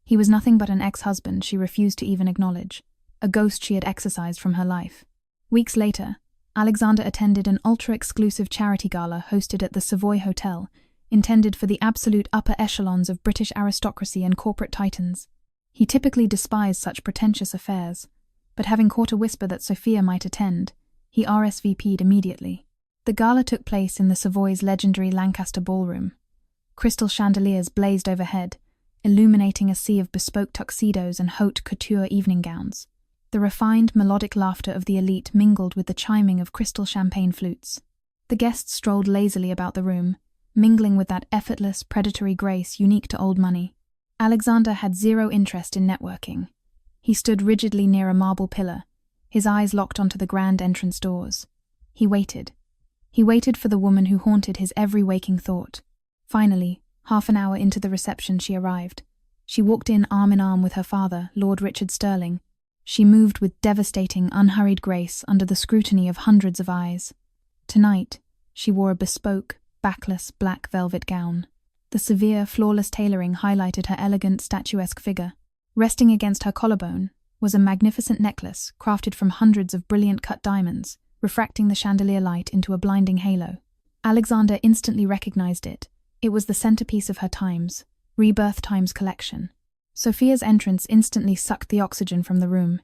He was nothing but an ex-husband she refused to even acknowledge, a ghost she had exorcised from her life. Weeks later, Alexander attended an ultra-exclusive charity gala hosted at the Savoy Hotel, intended for the absolute upper echelons of British aristocracy and corporate titans. He typically despised such pretentious affairs, but having caught a whisper that Sophia might attend, he RSVP'd immediately. The gala took place in the Savoy's legendary Lancaster Ballroom. Crystal chandeliers blazed overhead, illuminating a sea of bespoke tuxedos and haute couture evening gowns. The refined, melodic laughter of the elite mingled with the chiming of crystal champagne flutes. The guests strolled lazily about the room, mingling with that effortless, predatory grace unique to old money. Alexander had zero interest in networking. He stood rigidly near a marble pillar, his eyes locked onto the grand entrance doors. He waited. He waited for the woman who haunted his every waking thought. Finally, half an hour into the reception, she arrived. She walked in arm with her father, Lord Richard Sterling. She moved with devastating, unhurried grace under the scrutiny of hundreds of eyes. Tonight, she wore a bespoke, backless black velvet gown. The severe, flawless tailoring highlighted her elegant, statuesque figure. Resting against her collarbone was a magnificent necklace crafted from hundreds of brilliant cut diamonds, refracting the chandelier light into a blinding halo. Alexander instantly recognized it. It was the centerpiece of her Times, Rebirth Times collection. Sophia's entrance instantly sucked the oxygen from the room.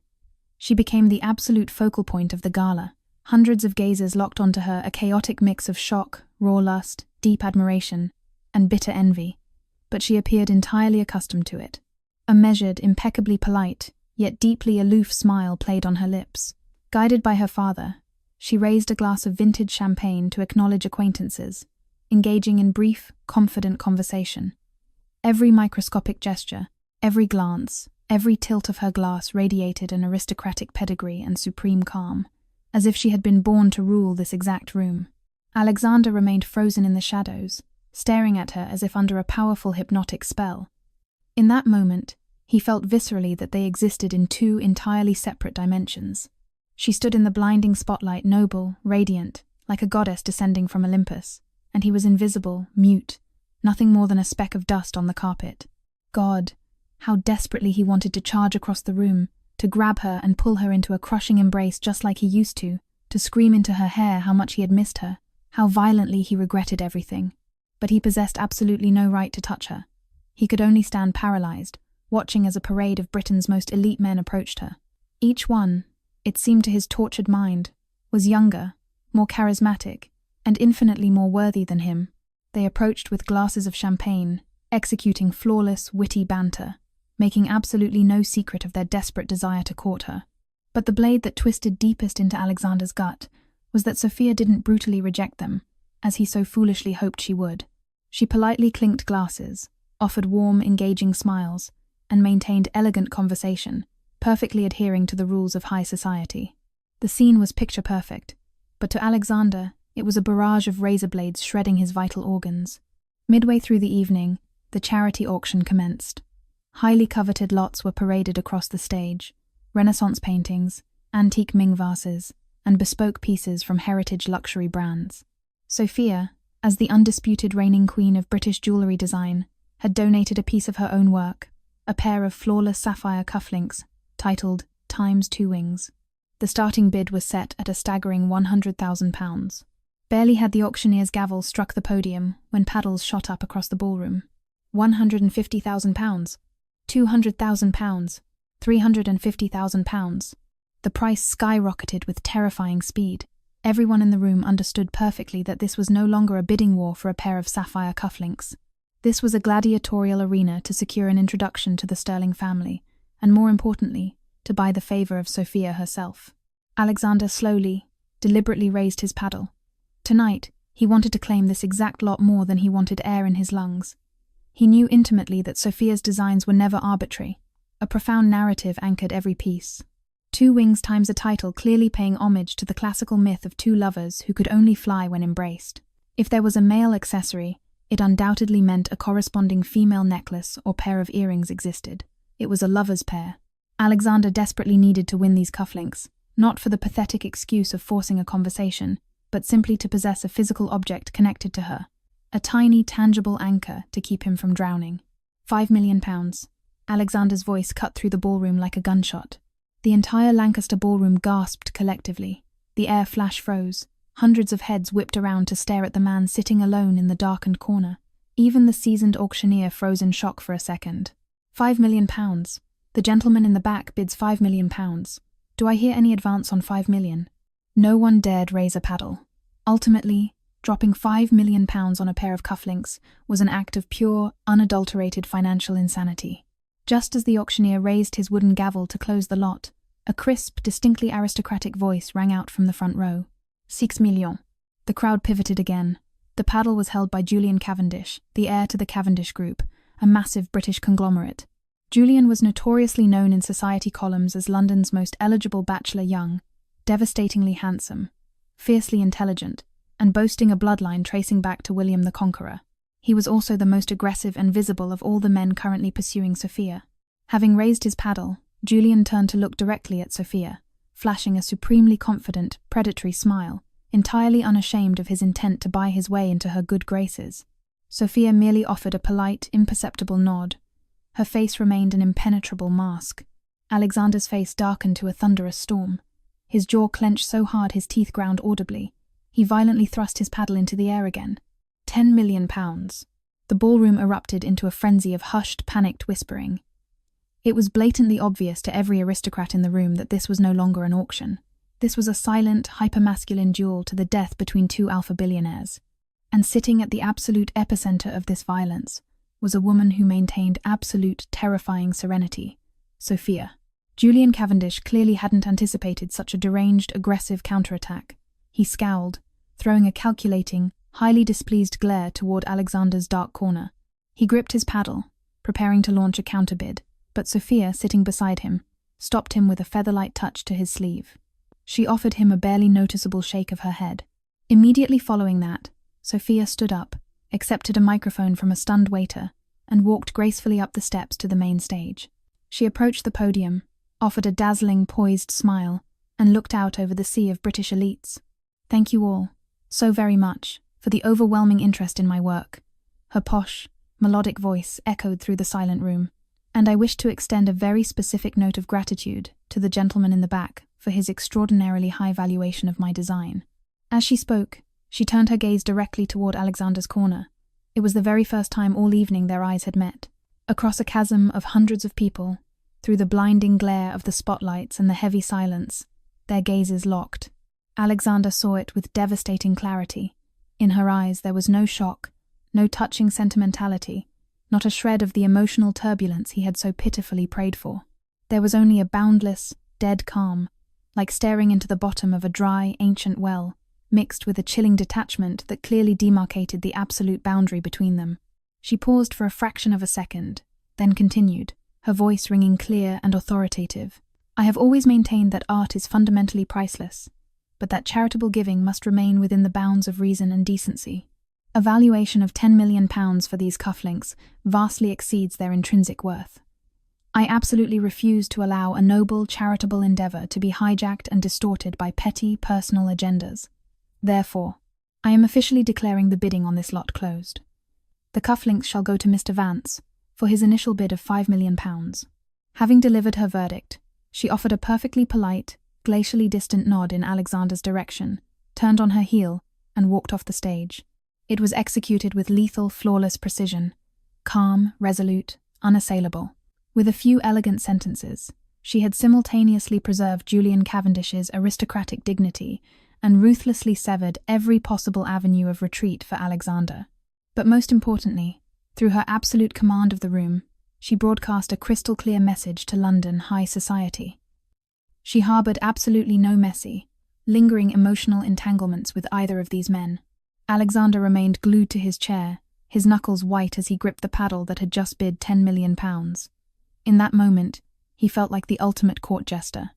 She became the absolute focal point of the gala. Hundreds of gazers locked onto her, a chaotic mix of shock, raw lust, deep admiration, and bitter envy. But she appeared entirely accustomed to it. A measured, impeccably polite, yet deeply aloof smile played on her lips. Guided by her father, she raised a glass of vintage champagne to acknowledge acquaintances, engaging in brief, confident conversation. Every microscopic gesture, every glance, every tilt of her glass radiated an aristocratic pedigree and supreme calm, as if she had been born to rule this exact room. Alexander remained frozen in the shadows, staring at her as if under a powerful hypnotic spell. In that moment, he felt viscerally that they existed in two entirely separate dimensions. She stood in the blinding spotlight, noble, radiant, like a goddess descending from Olympus, and he was invisible, mute, nothing more than a speck of dust on the carpet. God, how desperately he wanted to charge across the room, to grab her and pull her into a crushing embrace just like he used to scream into her hair how much he had missed her, how violently he regretted everything. But he possessed absolutely no right to touch her. He could only stand paralyzed, watching as a parade of Britain's most elite men approached her. Each one, it seemed to his tortured mind, was younger, more charismatic, and infinitely more worthy than him. They approached with glasses of champagne, executing flawless, witty banter, making absolutely no secret of their desperate desire to court her. But the blade that twisted deepest into Alexander's gut was that Sophia didn't brutally reject them, as he so foolishly hoped she would. She politely clinked glasses, offered warm, engaging smiles, and maintained elegant conversation, perfectly adhering to the rules of high society. The scene was picture perfect, but to Alexander, it was a barrage of razor blades shredding his vital organs. Midway through the evening, the charity auction commenced. Highly coveted lots were paraded across the stage: Renaissance paintings, antique Ming vases, and bespoke pieces from heritage luxury brands. Sophia, as the undisputed reigning queen of British jewellery design, had donated a piece of her own work, a pair of flawless sapphire cufflinks, titled Times Two Wings. The starting bid was set at a staggering £100,000. Barely had the auctioneer's gavel struck the podium when paddles shot up across the ballroom. £150,000, £200,000, £350,000. The price skyrocketed with terrifying speed. Everyone in the room understood perfectly that this was no longer a bidding war for a pair of sapphire cufflinks. This was a gladiatorial arena to secure an introduction to the Sterling family, and more importantly, to buy the favour of Sophia herself. Alexander slowly, deliberately raised his paddle. Tonight, he wanted to claim this exact lot more than he wanted air in his lungs. He knew intimately that Sophia's designs were never arbitrary. A profound narrative anchored every piece. Two wings times a title clearly paying homage to the classical myth of two lovers who could only fly when embraced. If there was a male accessory, it undoubtedly meant a corresponding female necklace or pair of earrings existed. It was a lover's pair. Alexander desperately needed to win these cufflinks, not for the pathetic excuse of forcing a conversation, but simply to possess a physical object connected to her. A tiny, tangible anchor to keep him from drowning. £5 million. Alexander's voice cut through the ballroom like a gunshot. The entire Lancaster ballroom gasped collectively. The air flash froze. Hundreds of heads whipped around to stare at the man sitting alone in the darkened corner. Even the seasoned auctioneer froze in shock for a second. £5 million. The gentleman in the back bids £5 million. Do I hear any advance on £5 million? No one dared raise a paddle. Ultimately, dropping £5 million on a pair of cufflinks was an act of pure, unadulterated financial insanity. Just as the auctioneer raised his wooden gavel to close the lot, a crisp, distinctly aristocratic voice rang out from the front row. 6 millions. The crowd pivoted again. The paddle was held by Julian Cavendish, the heir to the Cavendish Group, a massive British conglomerate. Julian was notoriously known in society columns as London's most eligible bachelor young, devastatingly handsome, fiercely intelligent, and boasting a bloodline tracing back to William the Conqueror. He was also the most aggressive and visible of all the men currently pursuing Sophia. Having raised his paddle, Julian turned to look directly at Sophia, flashing a supremely confident, predatory smile, entirely unashamed of his intent to buy his way into her good graces. Sophia merely offered a polite, imperceptible nod. Her face remained an impenetrable mask. Alexander's face darkened to a thunderous storm. His jaw clenched so hard his teeth ground audibly. He violently thrust his paddle into the air again. 10 million pounds. The ballroom erupted into a frenzy of hushed, panicked whispering. It was blatantly obvious to every aristocrat in the room that this was no longer an auction. This was a silent, hypermasculine duel to the death between two alpha billionaires. And sitting at the absolute epicenter of this violence was a woman who maintained absolute, terrifying serenity. Sophia. Julian Cavendish clearly hadn't anticipated such a deranged, aggressive counterattack. He scowled, throwing a calculating, highly displeased glare toward Alexander's dark corner. He gripped his paddle, preparing to launch a counterbid, but Sophia, sitting beside him, stopped him with a feather-light touch to his sleeve. She offered him a barely noticeable shake of her head. Immediately following that, Sophia stood up, accepted a microphone from a stunned waiter, and walked gracefully up the steps to the main stage. She approached the podium, offered a dazzling, poised smile, and looked out over the sea of British elites. "Thank you all, so very much, for the overwhelming interest in my work." Her posh, melodic voice echoed through the silent room. "And I wish to extend a very specific note of gratitude to the gentleman in the back for his extraordinarily high valuation of my design." As she spoke, she turned her gaze directly toward Alexander's corner. It was the very first time all evening their eyes had met. Across a chasm of hundreds of people, through the blinding glare of the spotlights and the heavy silence, their gazes locked. Alexander saw it with devastating clarity. In her eyes there was no shock, no touching sentimentality, not a shred of the emotional turbulence he had so pitifully prayed for. There was only a boundless, dead calm, like staring into the bottom of a dry, ancient well, mixed with a chilling detachment that clearly demarcated the absolute boundary between them. She paused for a fraction of a second, then continued, her voice ringing clear and authoritative. "I have always maintained that art is fundamentally priceless, but that charitable giving must remain within the bounds of reason and decency. A valuation of £10 million for these cufflinks vastly exceeds their intrinsic worth. I absolutely refuse to allow a noble, charitable endeavour to be hijacked and distorted by petty, personal agendas. Therefore, I am officially declaring the bidding on this lot closed. The cufflinks shall go to Mr. Vance for his initial bid of £5 million. Having delivered her verdict, she offered a perfectly polite, glacially distant nod in Alexander's direction, turned on her heel, and walked off the stage. It was executed with lethal, flawless precision, calm, resolute, unassailable. With a few elegant sentences, she had simultaneously preserved Julian Cavendish's aristocratic dignity and ruthlessly severed every possible avenue of retreat for Alexander. But most importantly, through her absolute command of the room, she broadcast a crystal-clear message to London high society. She harboured absolutely no messy, lingering emotional entanglements with either of these men. Alexander remained glued to his chair, his knuckles white as he gripped the paddle that had just bid £10 million. In that moment, he felt like the ultimate court jester,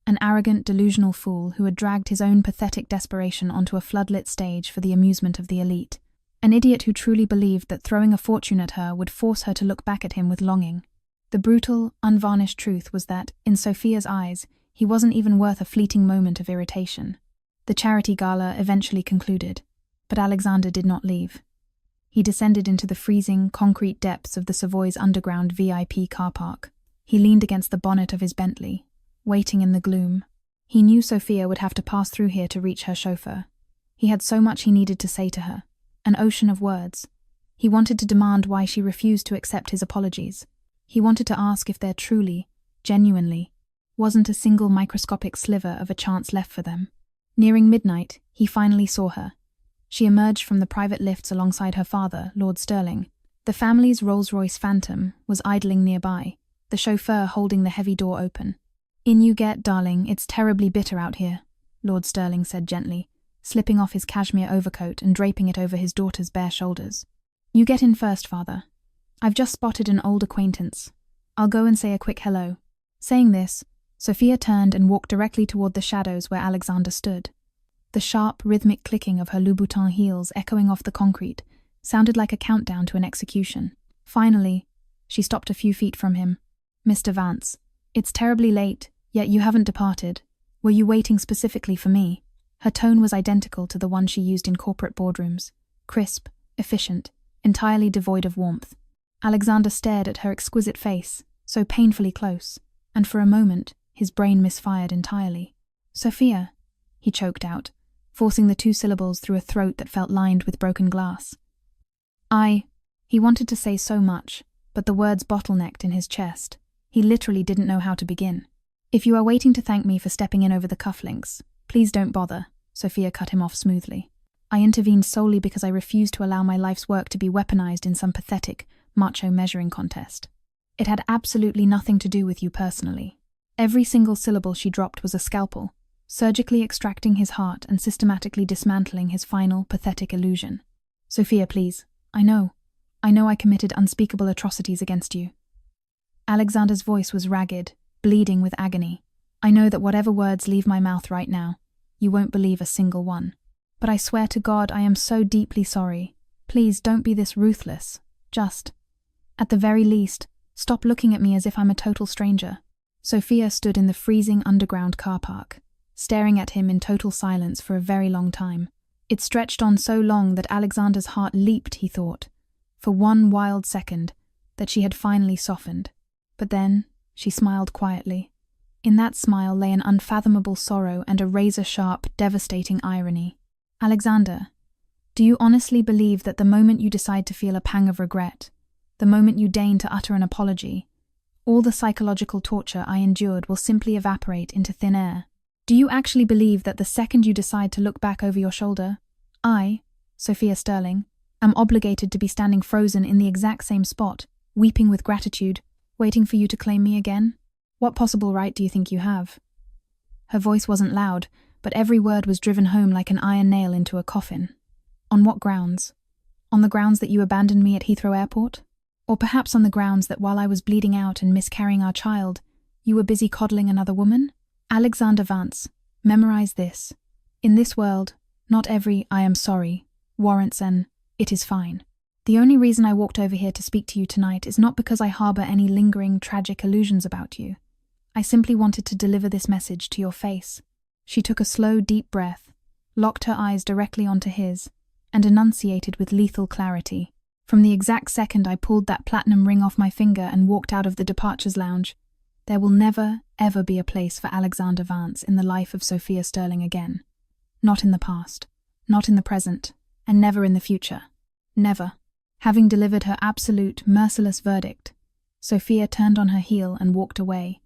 an arrogant, delusional fool who had dragged his own pathetic desperation onto a floodlit stage for the amusement of the elite. An idiot who truly believed that throwing a fortune at her would force her to look back at him with longing. The brutal, unvarnished truth was that, in Sophia's eyes, he wasn't even worth a fleeting moment of irritation. The charity gala eventually concluded, but Alexander did not leave. He descended into the freezing, concrete depths of the Savoy's underground VIP car park. He leaned against the bonnet of his Bentley, waiting in the gloom. He knew Sophia would have to pass through here to reach her chauffeur. He had so much he needed to say to her, an ocean of words. He wanted to demand why she refused to accept his apologies. He wanted to ask if there truly, genuinely, wasn't a single microscopic sliver of a chance left for them. Nearing midnight, he finally saw her. She emerged from the private lifts alongside her father, Lord Stirling. The family's Rolls-Royce Phantom was idling nearby, the chauffeur holding the heavy door open. "In you get, darling, it's terribly bitter out here," Lord Stirling said gently, slipping off his cashmere overcoat and draping it over his daughter's bare shoulders. "You get in first, father. I've just spotted an old acquaintance. I'll go and say a quick hello." Saying this, Sophia turned and walked directly toward the shadows where Alexander stood. The sharp, rhythmic clicking of her Louboutin heels echoing off the concrete sounded like a countdown to an execution. Finally, she stopped a few feet from him. "Mr. Vance, it's terribly late, yet you haven't departed. Were you waiting specifically for me?" Her tone was identical to the one she used in corporate boardrooms, crisp, efficient, entirely devoid of warmth. Alexander stared at her exquisite face, so painfully close, and for a moment his brain misfired entirely. "Sophia," he choked out, forcing the two syllables through a throat that felt lined with broken glass. He wanted to say so much, but the words bottlenecked in his chest. He literally didn't know how to begin. "If you are waiting to thank me for stepping in over the cufflinks, please don't bother," Sophia cut him off smoothly. "I intervened solely because I refused to allow my life's work to be weaponized in some pathetic, macho measuring contest. It had absolutely nothing to do with you personally." Every single syllable she dropped was a scalpel, surgically extracting his heart and systematically dismantling his final, pathetic illusion. "Sophia, please. I know I committed unspeakable atrocities against you." Alexander's voice was ragged, bleeding with agony. "I know that whatever words leave my mouth right now, you won't believe a single one. But I swear to God I am so deeply sorry. Please don't be this ruthless. Just, at the very least, stop looking at me as if I'm a total stranger." Sophia stood in the freezing underground car park, staring at him in total silence for a very long time. It stretched on so long that Alexander's heart leaped, he thought, for one wild second, that she had finally softened. But then she smiled quietly. In that smile lay an unfathomable sorrow and a razor-sharp, devastating irony. "Alexander, do you honestly believe that the moment you decide to feel a pang of regret, the moment you deign to utter an apology, all the psychological torture I endured will simply evaporate into thin air? Do you actually believe that the second you decide to look back over your shoulder, I, Sophia Sterling, am obligated to be standing frozen in the exact same spot, weeping with gratitude, waiting for you to claim me again? What possible right do you think you have?" Her voice wasn't loud, but every word was driven home like an iron nail into a coffin. "On what grounds? On the grounds that you abandoned me at Heathrow Airport? Or perhaps on the grounds that while I was bleeding out and miscarrying our child, you were busy coddling another woman? Alexander Vance, memorize this. In this world, not every 'I am sorry' warrants an 'it is fine.' The only reason I walked over here to speak to you tonight is not because I harbor any lingering, tragic illusions about you. I simply wanted to deliver this message to your face." She took a slow, deep breath, locked her eyes directly onto his, and enunciated with lethal clarity. "From the exact second I pulled that platinum ring off my finger and walked out of the departures lounge, there will never, ever be a place for Alexander Vance in the life of Sophia Sterling again. Not in the past, not in the present, and never in the future. Never." Having delivered her absolute, merciless verdict, Sophia turned on her heel and walked away,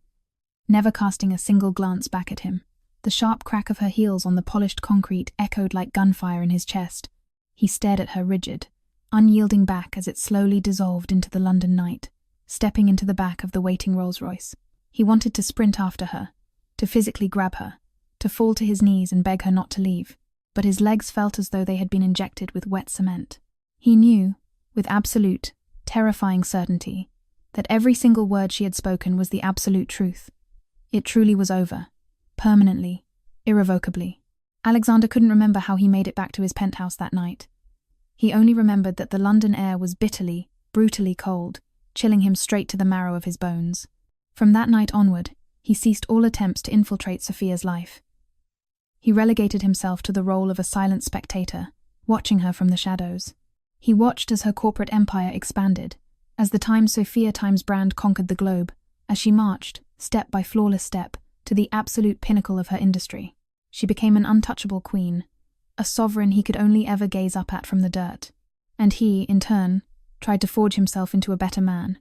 never casting a single glance back at him. The sharp crack of her heels on the polished concrete echoed like gunfire in his chest. He stared at her rigid, unyielding back as it slowly dissolved into the London night, stepping into the back of the waiting Rolls-Royce. He wanted to sprint after her, to physically grab her, to fall to his knees and beg her not to leave, but his legs felt as though they had been injected with wet cement. He knew, with absolute, terrifying certainty, that every single word she had spoken was the absolute truth. It truly was over, permanently, irrevocably. Alexander couldn't remember how he made it back to his penthouse that night. He only remembered that the London air was bitterly, brutally cold, chilling him straight to the marrow of his bones. From that night onward, he ceased all attempts to infiltrate Sophia's life. He relegated himself to the role of a silent spectator, watching her from the shadows. He watched as her corporate empire expanded, as the Times Sophia Times brand conquered the globe, as she marched, step by flawless step, to the absolute pinnacle of her industry. She became an untouchable queen, a sovereign he could only ever gaze up at from the dirt. And he, in turn, tried to forge himself into a better man.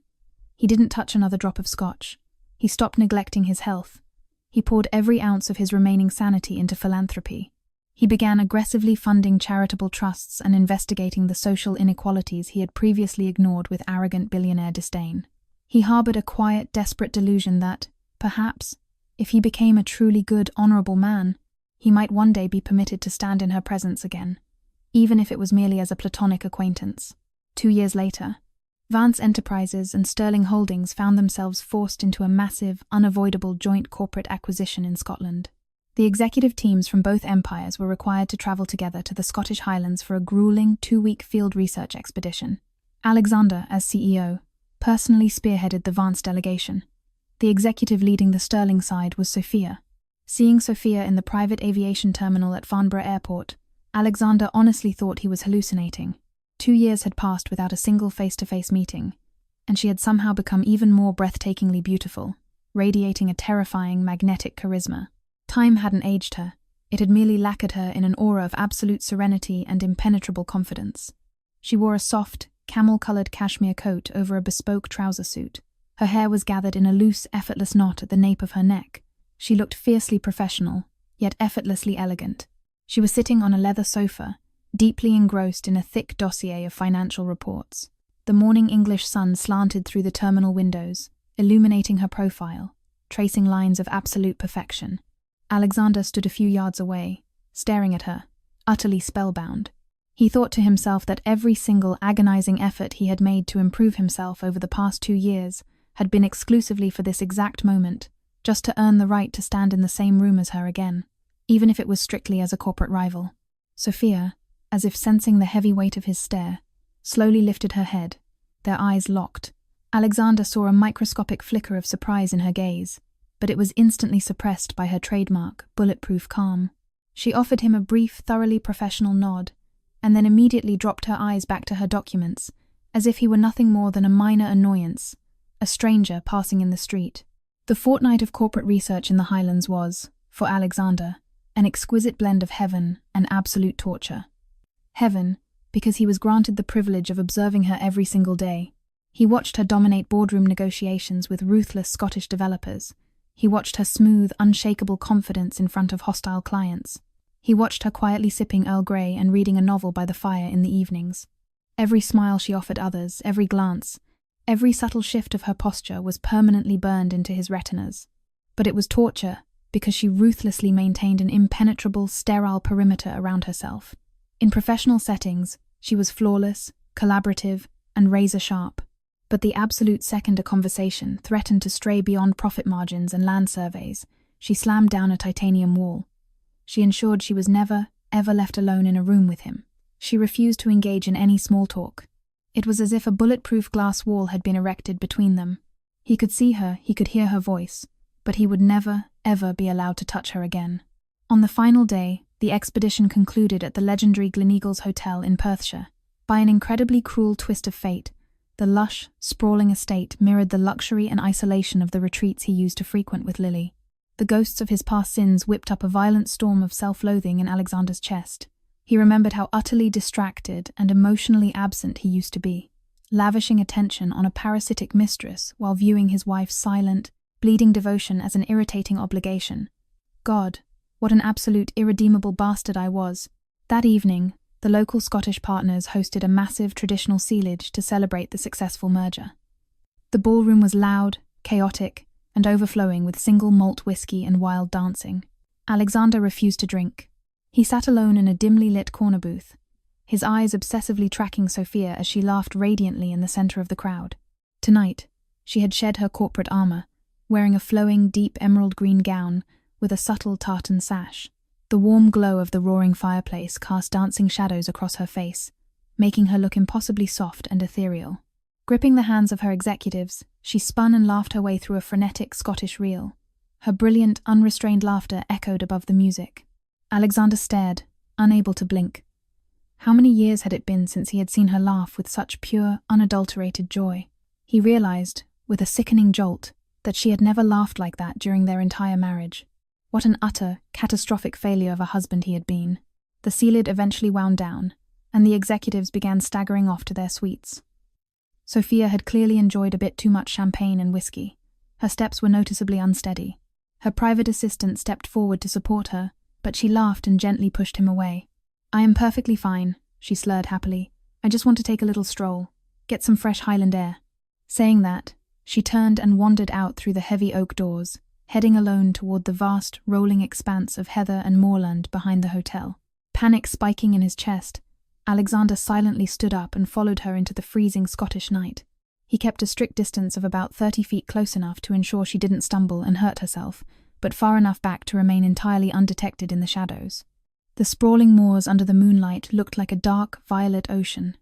He didn't touch another drop of scotch. He stopped neglecting his health. He poured every ounce of his remaining sanity into philanthropy. He began aggressively funding charitable trusts and investigating the social inequalities he had previously ignored with arrogant billionaire disdain. He harbored a quiet, desperate delusion that, perhaps, if he became a truly good, honorable man, he might one day be permitted to stand in her presence again, even if it was merely as a platonic acquaintance. 2 years later, Vance Enterprises and Sterling Holdings found themselves forced into a massive, unavoidable joint corporate acquisition in Scotland. The executive teams from both empires were required to travel together to the Scottish Highlands for a grueling 2-week field research expedition. Alexander, as CEO, personally spearheaded the Vance delegation. The executive leading the Sterling side was Sophia. Seeing Sophia in the private aviation terminal at Farnborough Airport, Alexander honestly thought he was hallucinating. 2 years had passed without a single face-to-face meeting, and she had somehow become even more breathtakingly beautiful, radiating a terrifying, magnetic charisma. Time hadn't aged her. It had merely lacquered her in an aura of absolute serenity and impenetrable confidence. She wore a soft, camel-colored cashmere coat over a bespoke trouser suit. Her hair was gathered in a loose, effortless knot at the nape of her neck. She looked fiercely professional, yet effortlessly elegant. She was sitting on a leather sofa, deeply engrossed in a thick dossier of financial reports. The morning English sun slanted through the terminal windows, illuminating her profile, tracing lines of absolute perfection. Alexander stood a few yards away, staring at her, utterly spellbound. He thought to himself that every single agonizing effort he had made to improve himself over the past 2 years had been exclusively for this exact moment, just to earn the right to stand in the same room as her again, even if it was strictly as a corporate rival. Sophia, as if sensing the heavy weight of his stare, slowly lifted her head, their eyes locked. Alexander saw a microscopic flicker of surprise in her gaze, but it was instantly suppressed by her trademark, bulletproof calm. She offered him a brief, thoroughly professional nod, and then immediately dropped her eyes back to her documents, as if he were nothing more than a minor annoyance, a stranger passing in the street. The fortnight of corporate research in the Highlands was, for Alexander, an exquisite blend of heaven and absolute torture. Heaven, because he was granted the privilege of observing her every single day. He watched her dominate boardroom negotiations with ruthless Scottish developers. He watched her smooth, unshakable confidence in front of hostile clients. He watched her quietly sipping Earl Grey and reading a novel by the fire in the evenings. Every smile she offered others, every glance, every subtle shift of her posture was permanently burned into his retinas. But it was torture, because she ruthlessly maintained an impenetrable, sterile perimeter around herself. In professional settings, she was flawless, collaborative, and razor-sharp. But the absolute second a conversation threatened to stray beyond profit margins and land surveys, she slammed down a titanium wall. She ensured she was never, ever left alone in a room with him. She refused to engage in any small talk. It was as if a bulletproof glass wall had been erected between them. He could see her, he could hear her voice, but he would never, ever be allowed to touch her again. On the final day, the expedition concluded at the legendary Gleneagles Hotel in Perthshire. By an incredibly cruel twist of fate, the lush, sprawling estate mirrored the luxury and isolation of the retreats he used to frequent with Lily. The ghosts of his past sins whipped up a violent storm of self-loathing in Alexander's chest. He remembered how utterly distracted and emotionally absent he used to be, lavishing attention on a parasitic mistress while viewing his wife's silent, bleeding devotion as an irritating obligation. God, what an absolute irredeemable bastard I was. That evening, the local Scottish partners hosted a massive traditional sealage to celebrate the successful merger. The ballroom was loud, chaotic, and overflowing with single malt whiskey and wild dancing. Alexander refused to drink. He sat alone in a dimly lit corner booth, his eyes obsessively tracking Sophia as she laughed radiantly in the center of the crowd. Tonight, she had shed her corporate armor, wearing a flowing, deep emerald green gown with a subtle tartan sash. The warm glow of the roaring fireplace cast dancing shadows across her face, making her look impossibly soft and ethereal. Gripping the hands of her executives, she spun and laughed her way through a frenetic Scottish reel. Her brilliant, unrestrained laughter echoed above the music. Alexander stared, unable to blink. How many years had it been since he had seen her laugh with such pure, unadulterated joy? He realized, with a sickening jolt, that she had never laughed like that during their entire marriage. What an utter, catastrophic failure of a husband he had been. The sealid eventually wound down, and the executives began staggering off to their suites. Sophia had clearly enjoyed a bit too much champagne and whiskey. Her steps were noticeably unsteady. Her private assistant stepped forward to support her, but she laughed and gently pushed him away. "I am perfectly fine," she slurred happily. "I just want to take a little stroll, get some fresh Highland air." Saying that, she turned and wandered out through the heavy oak doors, heading alone toward the vast, rolling expanse of heather and moorland behind the hotel. Panic spiking in his chest, Alexander silently stood up and followed her into the freezing Scottish night. He kept a strict distance of about 30 feet close enough to ensure she didn't stumble and hurt herself, but far enough back to remain entirely undetected in the shadows. The sprawling moors under the moonlight looked like a dark, violet ocean.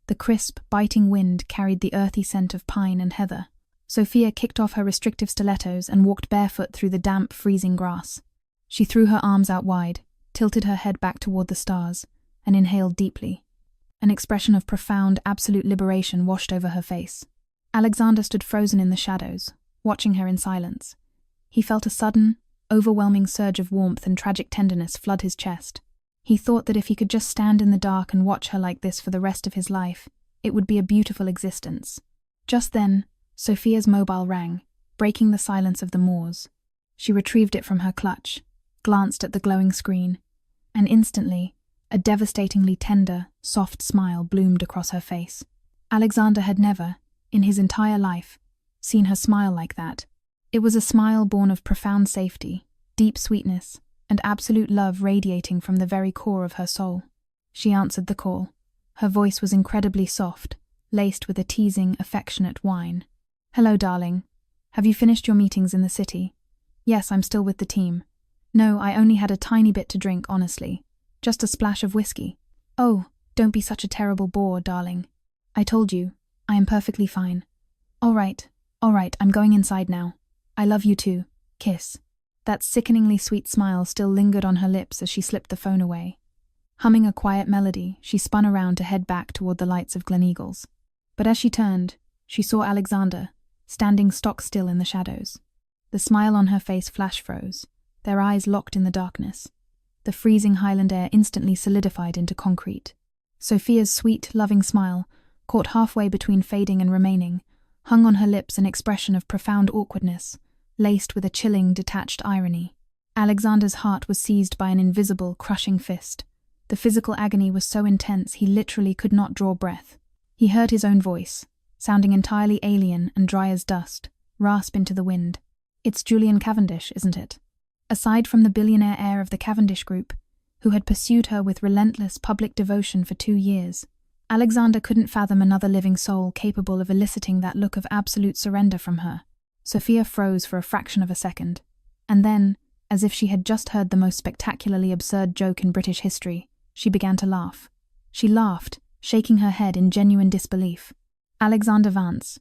The crisp, biting wind carried the earthy scent of pine and heather. Sophia kicked off her restrictive stilettos and walked barefoot through the damp, freezing grass. She threw her arms out wide, tilted her head back toward the stars, and inhaled deeply. An expression of profound, absolute liberation washed over her face. Alexander stood frozen in the shadows, watching her in silence. He felt a sudden, overwhelming surge of warmth and tragic tenderness flood his chest. He thought that if he could just stand in the dark and watch her like this for the rest of his life, it would be a beautiful existence. Just then, Sophia's mobile rang, breaking the silence of the moors. She retrieved it from her clutch, glanced at the glowing screen, and instantly, a devastatingly tender, soft smile bloomed across her face. Alexander had never, in his entire life, seen her smile like that. It was a smile born of profound safety, deep sweetness, and absolute love radiating from the very core of her soul. She answered the call. Her voice was incredibly soft, laced with a teasing, affectionate whine. "Hello, darling. Have you finished your meetings in the city?" "Yes, I'm still with the team." "No, I only had a tiny bit to drink, honestly. Just a splash of whiskey." "Oh, don't be such a terrible bore, darling. I told you, I am perfectly fine." All right, I'm going inside now. I love you too. Kiss." That sickeningly sweet smile still lingered on her lips as she slipped the phone away. Humming a quiet melody, she spun around to head back toward the lights of Gleneagles. But as she turned, she saw Alexander, standing stock still in the shadows. The smile on her face flash-froze, their eyes locked in the darkness. The freezing Highland air instantly solidified into concrete. Sophia's sweet, loving smile, caught halfway between fading and remaining, hung on her lips an expression of profound awkwardness, laced with a chilling, detached irony. Alexander's heart was seized by an invisible, crushing fist. The physical agony was so intense he literally could not draw breath. He heard his own voice, sounding entirely alien and dry as dust, rasp into the wind. "It's Julian Cavendish, isn't it?" Aside from the billionaire heir of the Cavendish Group, who had pursued her with relentless public devotion for 2 years, Alexander couldn't fathom another living soul capable of eliciting that look of absolute surrender from her. Sophia froze for a fraction of a second, and then, as if she had just heard the most spectacularly absurd joke in British history, she began to laugh. She laughed, shaking her head in genuine disbelief. "Alexander Vance,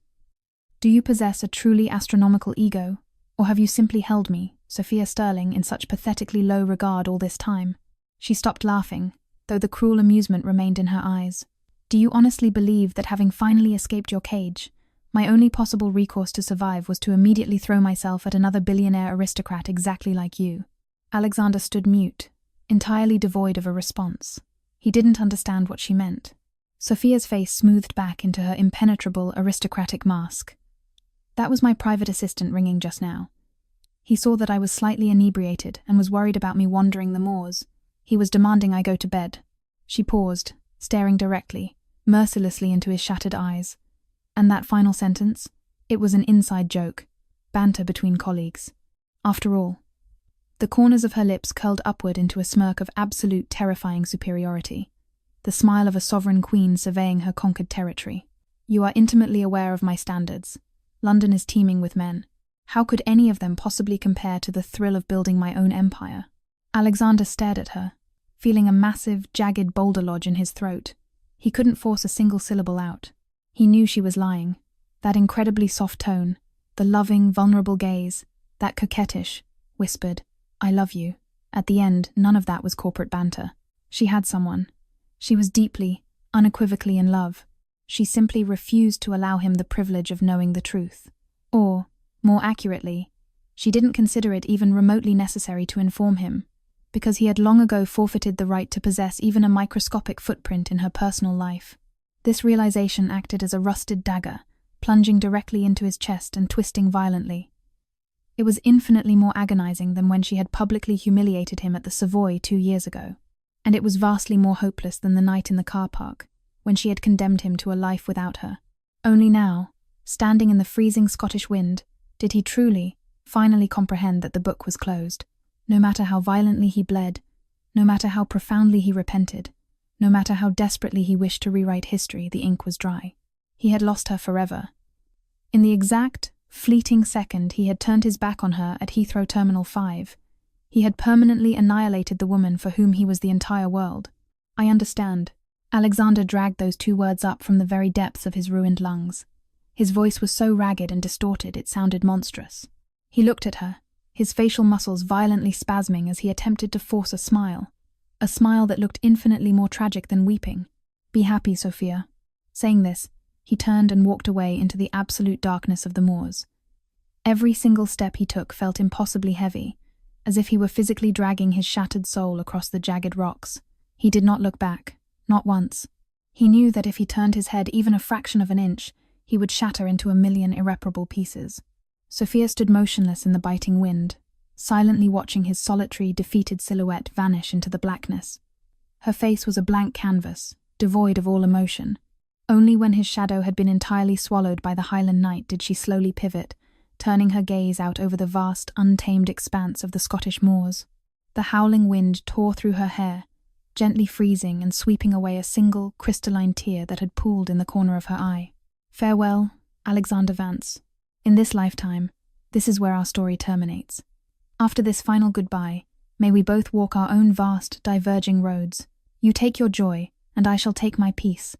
do you possess a truly astronomical ego, or have you simply held me, Sophia Sterling, in such pathetically low regard all this time?" She stopped laughing, though the cruel amusement remained in her eyes. "Do you honestly believe that having finally escaped your cage, my only possible recourse to survive was to immediately throw myself at another billionaire aristocrat exactly like you?" Alexander stood mute, entirely devoid of a response. He didn't understand what she meant. Sophia's face smoothed back into her impenetrable aristocratic mask. "That was my private assistant ringing just now. He saw that I was slightly inebriated and was worried about me wandering the moors. He was demanding I go to bed." She paused, staring directly, mercilessly into his shattered eyes. And that final sentence? It was an inside joke, banter between colleagues. After all. The corners of her lips curled upward into a smirk of absolute terrifying superiority, the smile of a sovereign queen surveying her conquered territory. "You are intimately aware of my standards. London is teeming with men. How could any of them possibly compare to the thrill of building my own empire?" Alexander stared at her, feeling a massive, jagged boulder lodge in his throat. He couldn't force a single syllable out. He knew she was lying. That incredibly soft tone, the loving, vulnerable gaze, that coquettish, whispered, "I love you." At the end, none of that was corporate banter. She had someone. She was deeply, unequivocally in love. She simply refused to allow him the privilege of knowing the truth. Or, more accurately, she didn't consider it even remotely necessary to inform him, because he had long ago forfeited the right to possess even a microscopic footprint in her personal life. This realization acted as a rusted dagger, plunging directly into his chest and twisting violently. It was infinitely more agonizing than when she had publicly humiliated him at the Savoy 2 years ago, and it was vastly more hopeless than the night in the car park, when she had condemned him to a life without her. Only now, standing in the freezing Scottish wind, did he truly, finally comprehend that the book was closed. No matter how violently he bled, no matter how profoundly he repented, no matter how desperately he wished to rewrite history, the ink was dry. He had lost her forever. In the exact, fleeting second he had turned his back on her at Heathrow Terminal 5, he had permanently annihilated the woman for whom he was the entire world. "I understand." Alexander dragged those 2 words up from the very depths of his ruined lungs. His voice was so ragged and distorted it sounded monstrous. He looked at her, his facial muscles violently spasming as he attempted to force a smile that looked infinitely more tragic than weeping. Be happy, Sophia." Saying this, he turned and walked away into the absolute darkness of the moors. Every single step he took felt impossibly heavy, as if he were physically dragging his shattered soul across the jagged rocks. He did not look back, not once. He knew that if he turned his head even a fraction of an inch, he would shatter into a million irreparable pieces. Sophia stood motionless in the biting wind, silently watching his solitary, defeated silhouette vanish into the blackness. Her face was a blank canvas, devoid of all emotion. Only when his shadow had been entirely swallowed by the Highland night did she slowly pivot, turning her gaze out over the vast, untamed expanse of the Scottish moors. The howling wind tore through her hair, gently freezing and sweeping away a single, crystalline tear that had pooled in the corner of her eye. Farewell, Alexander Vance. In this lifetime, this is where our story terminates. After this final goodbye, may we both walk our own vast, diverging roads. You take your joy, and I shall take my peace.